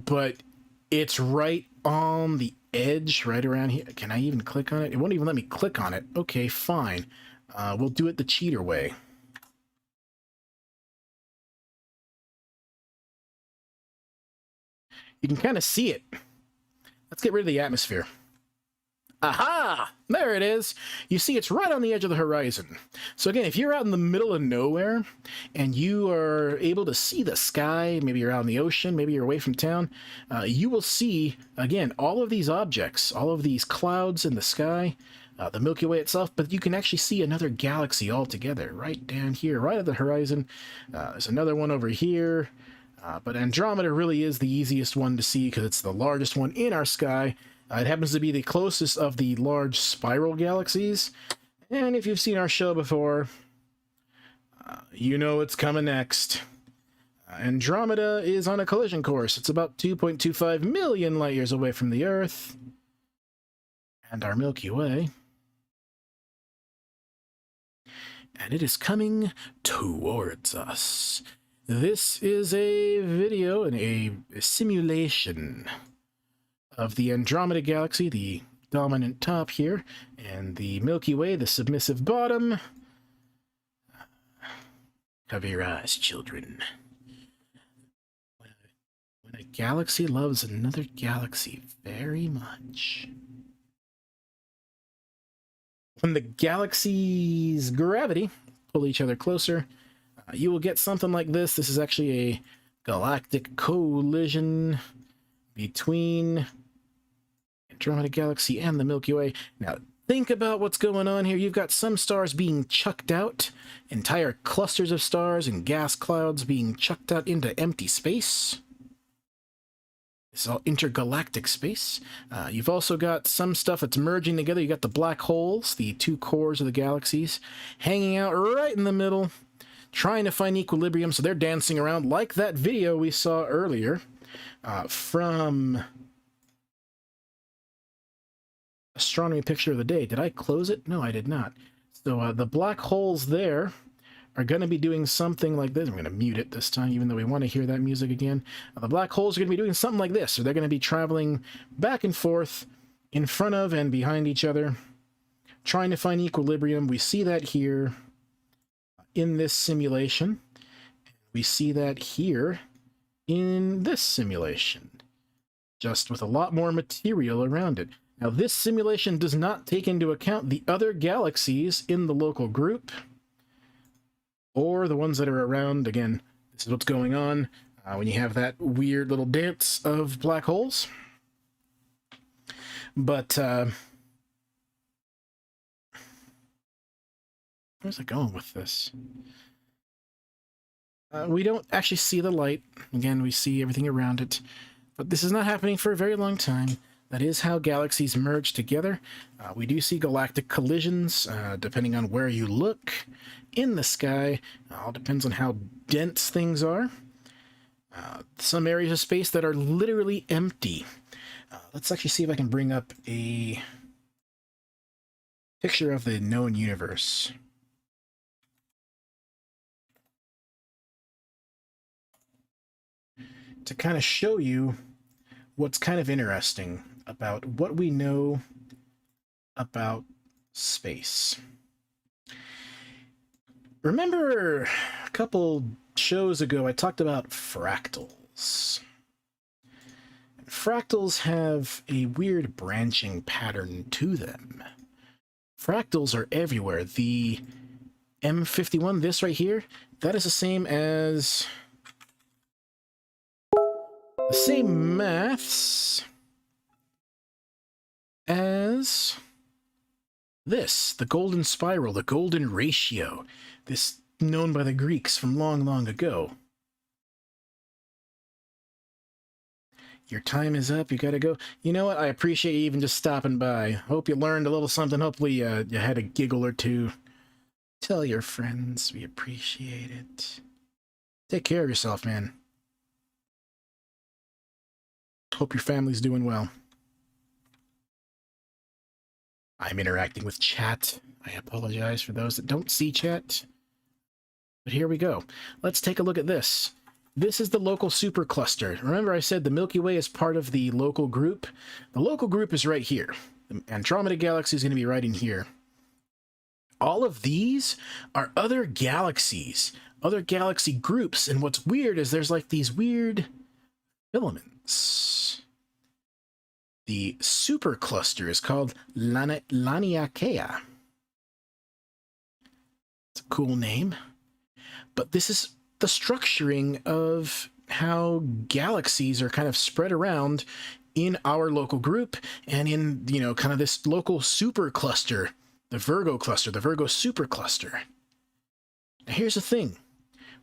but it's right on the edge, right around here. Can I even click on it? It won't even let me click on it. Okay, fine. We'll do it the cheater way. You can kind of see it. Let's get rid of the atmosphere. Aha! There it is. You see, it's right on the edge of the horizon. So again, if you're out in the middle of nowhere and you are able to see the sky, maybe you're out in the ocean, maybe you're away from town, you will see, again, all of these objects, all of these clouds in the sky, the Milky Way itself, but you can actually see another galaxy altogether right down here, right at the horizon. There's another one over here. But Andromeda really is the easiest one to see because it's the largest one in our sky. It happens to be the closest of the large spiral galaxies. And if you've seen our show before, you know it's coming next. Andromeda is on a collision course. It's about 2.25 million light years away from the Earth. And our Milky Way. And it is coming towards us. This is a video and a simulation of the Andromeda Galaxy, the dominant top here, and the Milky Way, the submissive bottom. Cover your eyes, children. When a galaxy loves another galaxy very much. When the galaxies' gravity pull each other closer, you will get something like this. This is actually a galactic collision between Andromeda Galaxy and the Milky Way. Now, think about what's going on here. You've got some stars being chucked out, entire clusters of stars and gas clouds being chucked out into empty space. This is all intergalactic space. You've also got some stuff that's merging together. You got the black holes, the two cores of the galaxies, hanging out right in the middle, trying to find equilibrium. So they're dancing around like that video we saw earlier from Astronomy Picture of the Day. Did I close it? No, I did not. So the black holes there are going to be doing something like this. I'm going to mute it this time, even though we want to hear that music again. The black holes are going to be doing something like this. So they're going to be traveling back and forth in front of and behind each other, trying to find equilibrium. We see that here in this simulation. We see that here in this simulation, just with a lot more material around it. Now, this simulation does not take into account the other galaxies in the local group, or the ones that are around. Again, this is what's going on when you have that weird little dance of black holes. But, where's it going with this? We don't actually see the light. Again, we see everything around it. But this is not happening for a very long time. That is how galaxies merge together. We do see galactic collisions, depending on where you look in the sky. All depends on how dense things are. Some areas of space that are literally empty. Let's actually see if I can bring up a picture of the known universe. To kind of show you what's kind of interesting about what we know about space. Remember a couple shows ago I talked about fractals. Fractals have a weird branching pattern to them. Fractals are everywhere. The M51, this right here, that is the same as the same maths as this, the golden spiral, the golden ratio, this known by the Greeks from long, long ago. Your time is up, you gotta go. You know what, I appreciate you even just stopping by. Hope you learned a little something, hopefully you had a giggle or two. Tell your friends, we appreciate it. Take care of yourself, man. Hope your family's doing well. I'm interacting with chat. I apologize for those that don't see chat. But here we go. Let's take a look at this. This is the local supercluster. Remember I said the Milky Way is part of the local group? The local group is right here. The Andromeda Galaxy is going to be right in here. All of these are other galaxies, other galaxy groups, and what's weird is there's like these weird filaments. The supercluster is called Laniakea. It's a cool name. But this is the structuring of how galaxies are kind of spread around in our local group and in, you know, kind of this local supercluster, the Virgo cluster, the Virgo supercluster. Now here's the thing.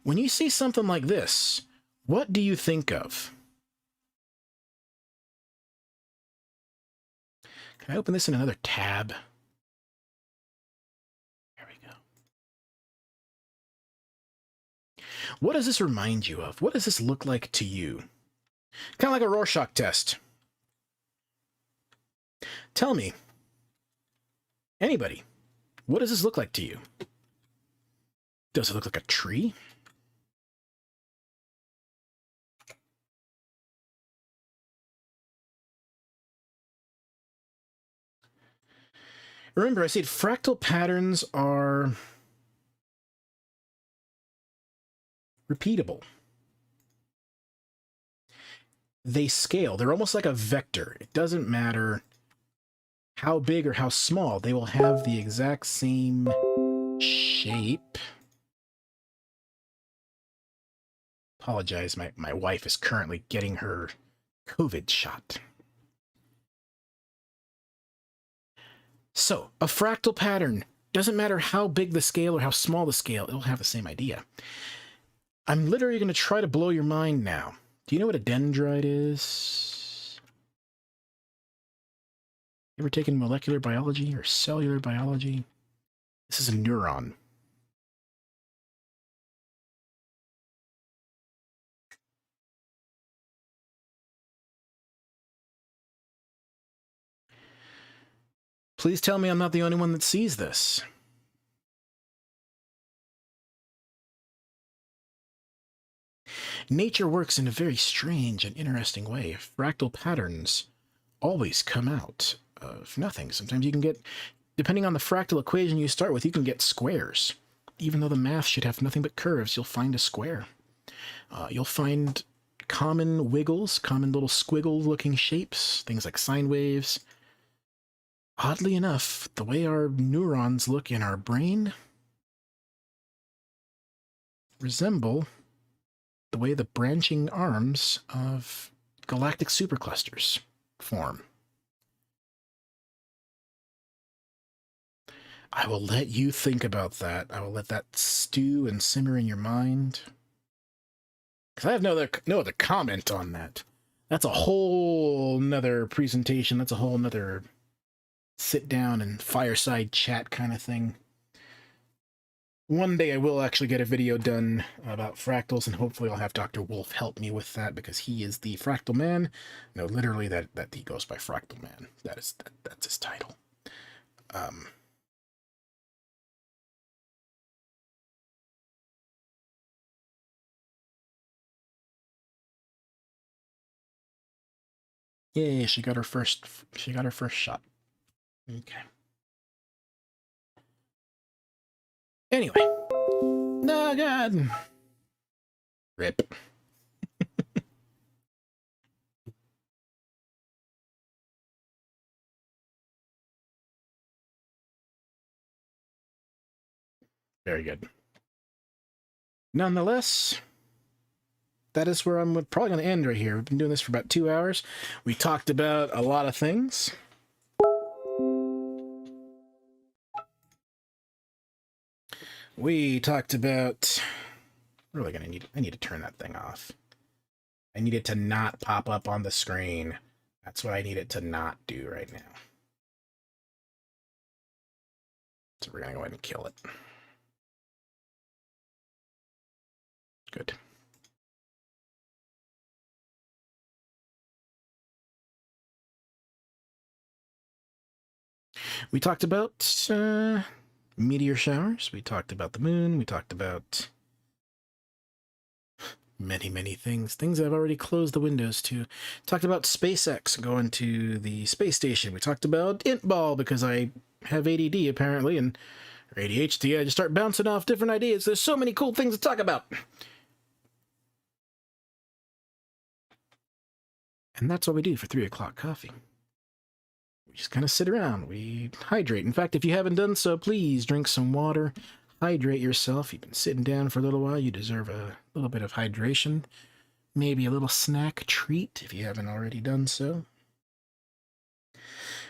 When you see something like this, what do you think of? Can I open this in another tab? There we go. What does this remind you of? What does this look like to you? Kind of like a Rorschach test. Tell me, anybody, what does this look like to you? Does it look like a tree? Remember, I said fractal patterns are repeatable. They scale. They're almost like a vector. It doesn't matter how big or how small. They will have the exact same shape. Apologize, my wife is currently getting her COVID shot. So, a fractal pattern, doesn't matter how big the scale or how small the scale, it'll have the same idea. I'm literally going to try to blow your mind now. Do you know what a dendrite is? You ever taken molecular biology or cellular biology? This is a neuron. Please tell me I'm not the only one that sees this. Nature works in a very strange and interesting way. Fractal patterns always come out of nothing. Sometimes you can get, depending on the fractal equation you start with, you can get squares. Even though the math should have nothing but curves, you'll find a square. You'll find common wiggles, common little squiggle-looking shapes, things like sine waves. Oddly enough, the way our neurons look in our brain resemble the way the branching arms of galactic superclusters form. I will let you think about that. I will let that stew and simmer in your mind. Because I have no other comment on that. That's a whole nother presentation. That's a whole nother sit down and fireside chat kind of thing. One day I will actually get a video done about fractals, and hopefully I'll have Dr. Wolf help me with that, because he is the Fractal Man. No, literally that he goes by Fractal Man. That's his title. Yay, she got her first shot. Okay. Anyway. Oh, God. Rip. Very good. Nonetheless, that is where I'm probably going to end right here. We've been doing this for about 2 hours. We talked about a lot of things. We talked about... Really gonna I need to turn that thing off. I need it to not pop up on the screen. That's what I need it to not do right now. So we're gonna go ahead and kill it. Good. We talked about meteor showers. We talked about the moon. We talked about many, many things. Things I've already closed the windows to. Talked about SpaceX going to the space station. We talked about Intball because I have ADD apparently, and or ADHD. I just start bouncing off different ideas. There's so many cool things to talk about. And that's what we do for 3 o'clock coffee. We just kind of sit around. We hydrate. In fact, if you haven't done so, please drink some water. Hydrate yourself. You've been sitting down for a little while. You deserve a little bit of hydration. Maybe a little snack treat if you haven't already done so.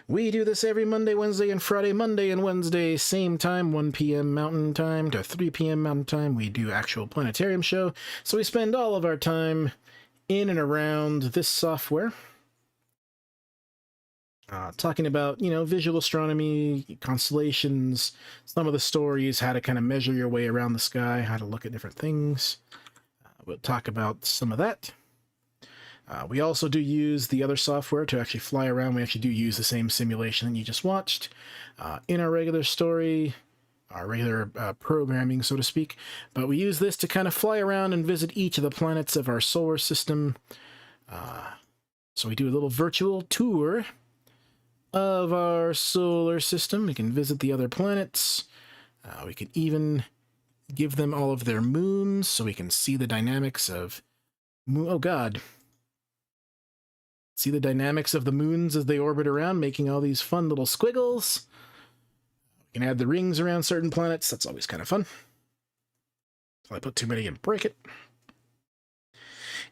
We do this every Monday, Wednesday, and Friday. Monday and Wednesday, same time, 1 p.m. Mountain Time to 3 p.m. Mountain Time. We do actual planetarium show. So we spend all of our time in and around this software. Talking about, visual astronomy, constellations, some of the stories, how to kind of measure your way around the sky, how to look at different things. We'll talk about some of that. We also do use the other software to actually fly around. We actually do use the same simulation that you just watched in our regular story, our regular programming, so to speak. But we use this to kind of fly around and visit each of the planets of our solar system. So we do a little virtual tour of our solar system. We can visit the other planets. We can even give them all of their moons so we can see the dynamics of... Oh, God. See the dynamics of the moons as they orbit around, making all these fun little squiggles. We can add the rings around certain planets. That's always kind of fun. If I put too many and break it.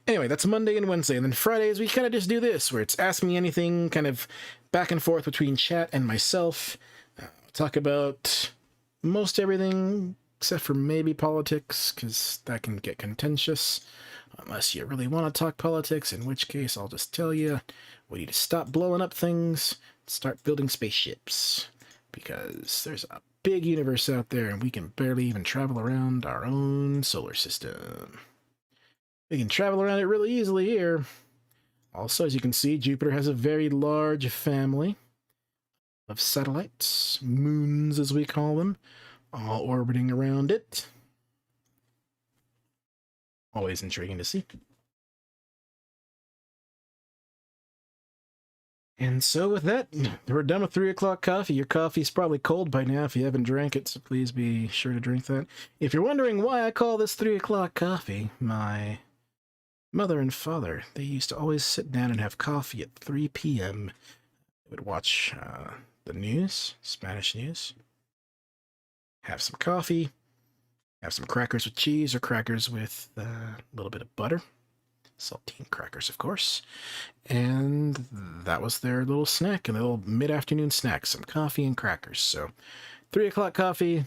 Anyway, that's Monday and Wednesday. And then Fridays, we kind of just do this, where it's Ask Me Anything, kind of back and forth between chat and myself. Talk about most everything, except for maybe politics, because that can get contentious. Unless you really want to talk politics, in which case I'll just tell you, we need to stop blowing up things, start building spaceships. Because there's a big universe out there, and we can barely even travel around our own solar system. We can travel around it really easily here. Also, as you can see, Jupiter has a very large family of satellites, moons as we call them, all orbiting around it. Always intriguing to see. And so with that, we're done with 3 o'clock coffee. Your coffee's probably cold by now if you haven't drank it, so please be sure to drink that. If you're wondering why I call this 3 o'clock coffee, my mother and father, they used to always sit down and have coffee at 3 p.m. They would watch the news, Spanish news, have some coffee, have some crackers with cheese or crackers with a little bit of butter. Saltine crackers, of course. And that was their little snack, a little mid-afternoon snack, some coffee and crackers. So 3 o'clock coffee,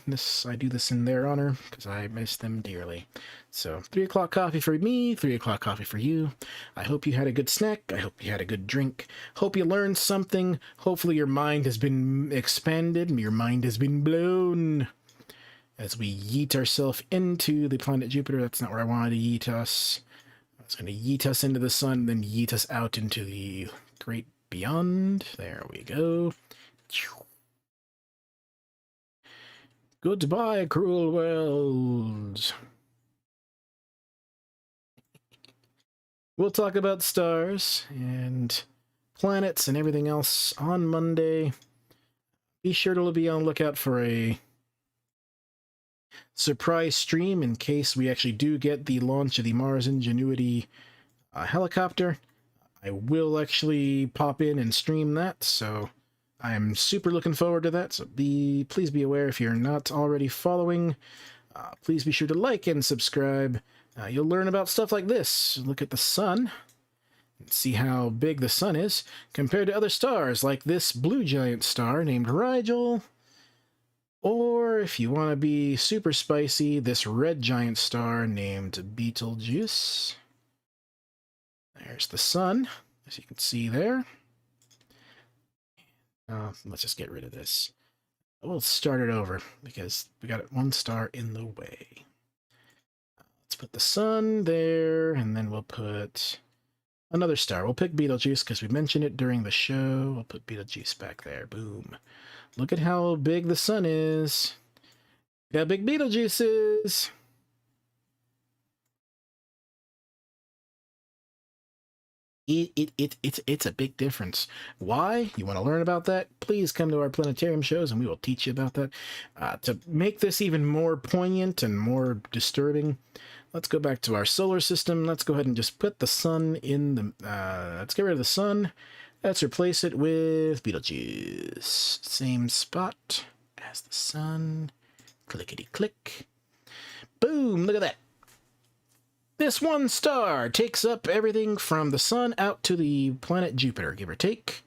I do this in their honor because I miss them dearly. So 3 o'clock coffee for me, 3 o'clock coffee for you. I hope you had a good snack. I hope you had a good drink. Hope you learned something. Hopefully your mind has been expanded and your mind has been blown. As we yeet ourselves into the planet Jupiter. That's not where I wanted to yeet us. I was going to yeet us into the sun, then yeet us out into the great beyond. There we go. Goodbye, cruel world. We'll talk about stars and planets and everything else on Monday. Be sure to be on the lookout for a surprise stream in case we actually do get the launch of the Mars Ingenuity helicopter. I will actually pop in and stream that, so I'm super looking forward to that. So please be aware if you're not already following. Please be sure to like and subscribe. You'll learn about stuff like this. Look at the sun and see how big the sun is compared to other stars like this blue giant star named Rigel. Or, if you want to be super spicy, this red giant star named Betelgeuse. There's the sun, as you can see there. Let's just get rid of this. We'll start it over, because we got one star in the way. Let's put the sun there, and then we'll put another star. We'll pick Betelgeuse, because we mentioned it during the show. We'll put Betelgeuse back there. Boom. Look at how big the sun is. Look how big Betelgeuse is. It's a big difference. Why? You want to learn about that? Please come to our planetarium shows and we will teach you about that. To make this even more poignant and more disturbing, let's go back to our solar system. Let's go ahead and just put the sun in the... let's get rid of the sun. Let's replace it with Betelgeuse. Same spot as the sun. Clickety click. Boom! Look at that. This one star takes up everything from the sun out to the planet Jupiter, give or take.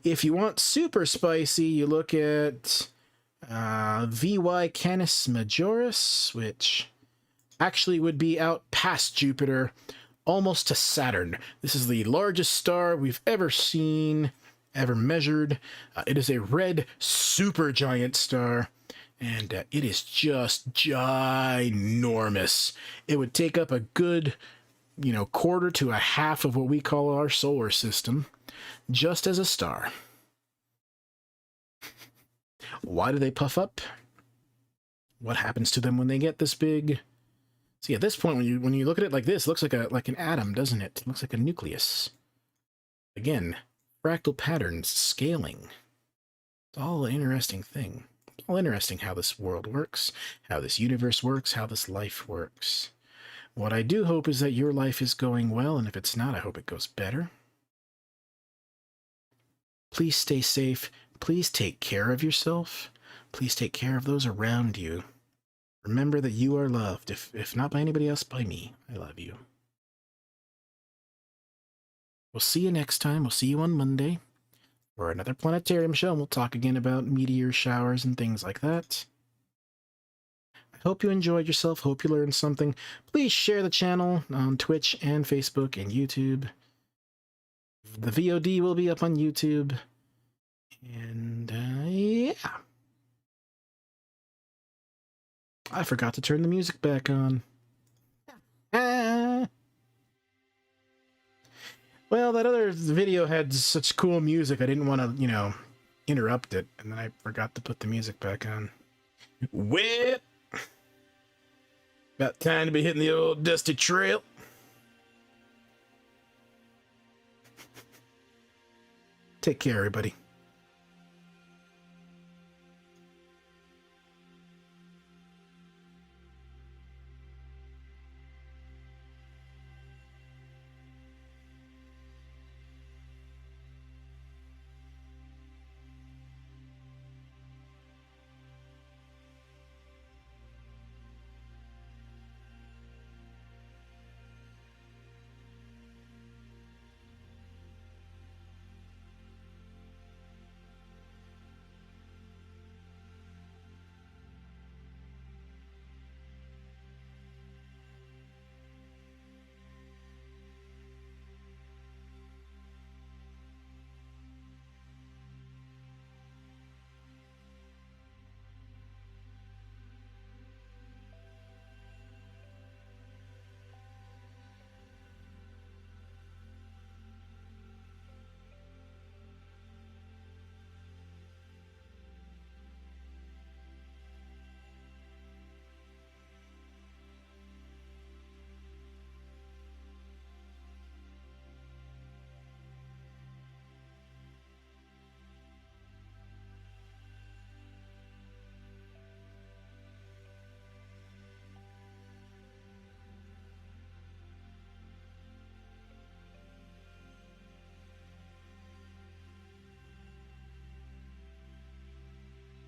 If you want super spicy, you look at VY Canis Majoris, which actually would be out past Jupiter, almost to Saturn. This is the largest star we've ever seen, ever measured. It is a red supergiant star. And it is just ginormous. It would take up a good, quarter to a half of what we call our solar system, just as a star. Why do they puff up? What happens to them when they get this big? See, at this point, when you look at it like this, it looks like an atom, doesn't it? It looks like a nucleus. Again, fractal patterns, scaling. It's all an interesting thing. All interesting how this world works, how this universe works, how this life works. What I do hope is that your life is going well, and if it's not, I hope it goes better. Please stay safe. Please take care of yourself. Please take care of those around you. Remember that you are loved, if not by anybody else, by me. I love you. We'll see you next time. We'll see you on Monday for another planetarium show, and we'll talk again about meteor showers and things like that. I hope you enjoyed yourself. Hope you learned something. Please share the channel on Twitch and Facebook and YouTube. The VOD will be up on YouTube. And, yeah. I forgot to turn the music back on. Well, that other video had such cool music, I didn't want to, interrupt it, and then I forgot to put the music back on. Well, about time to be hitting the old dusty trail. Take care, everybody.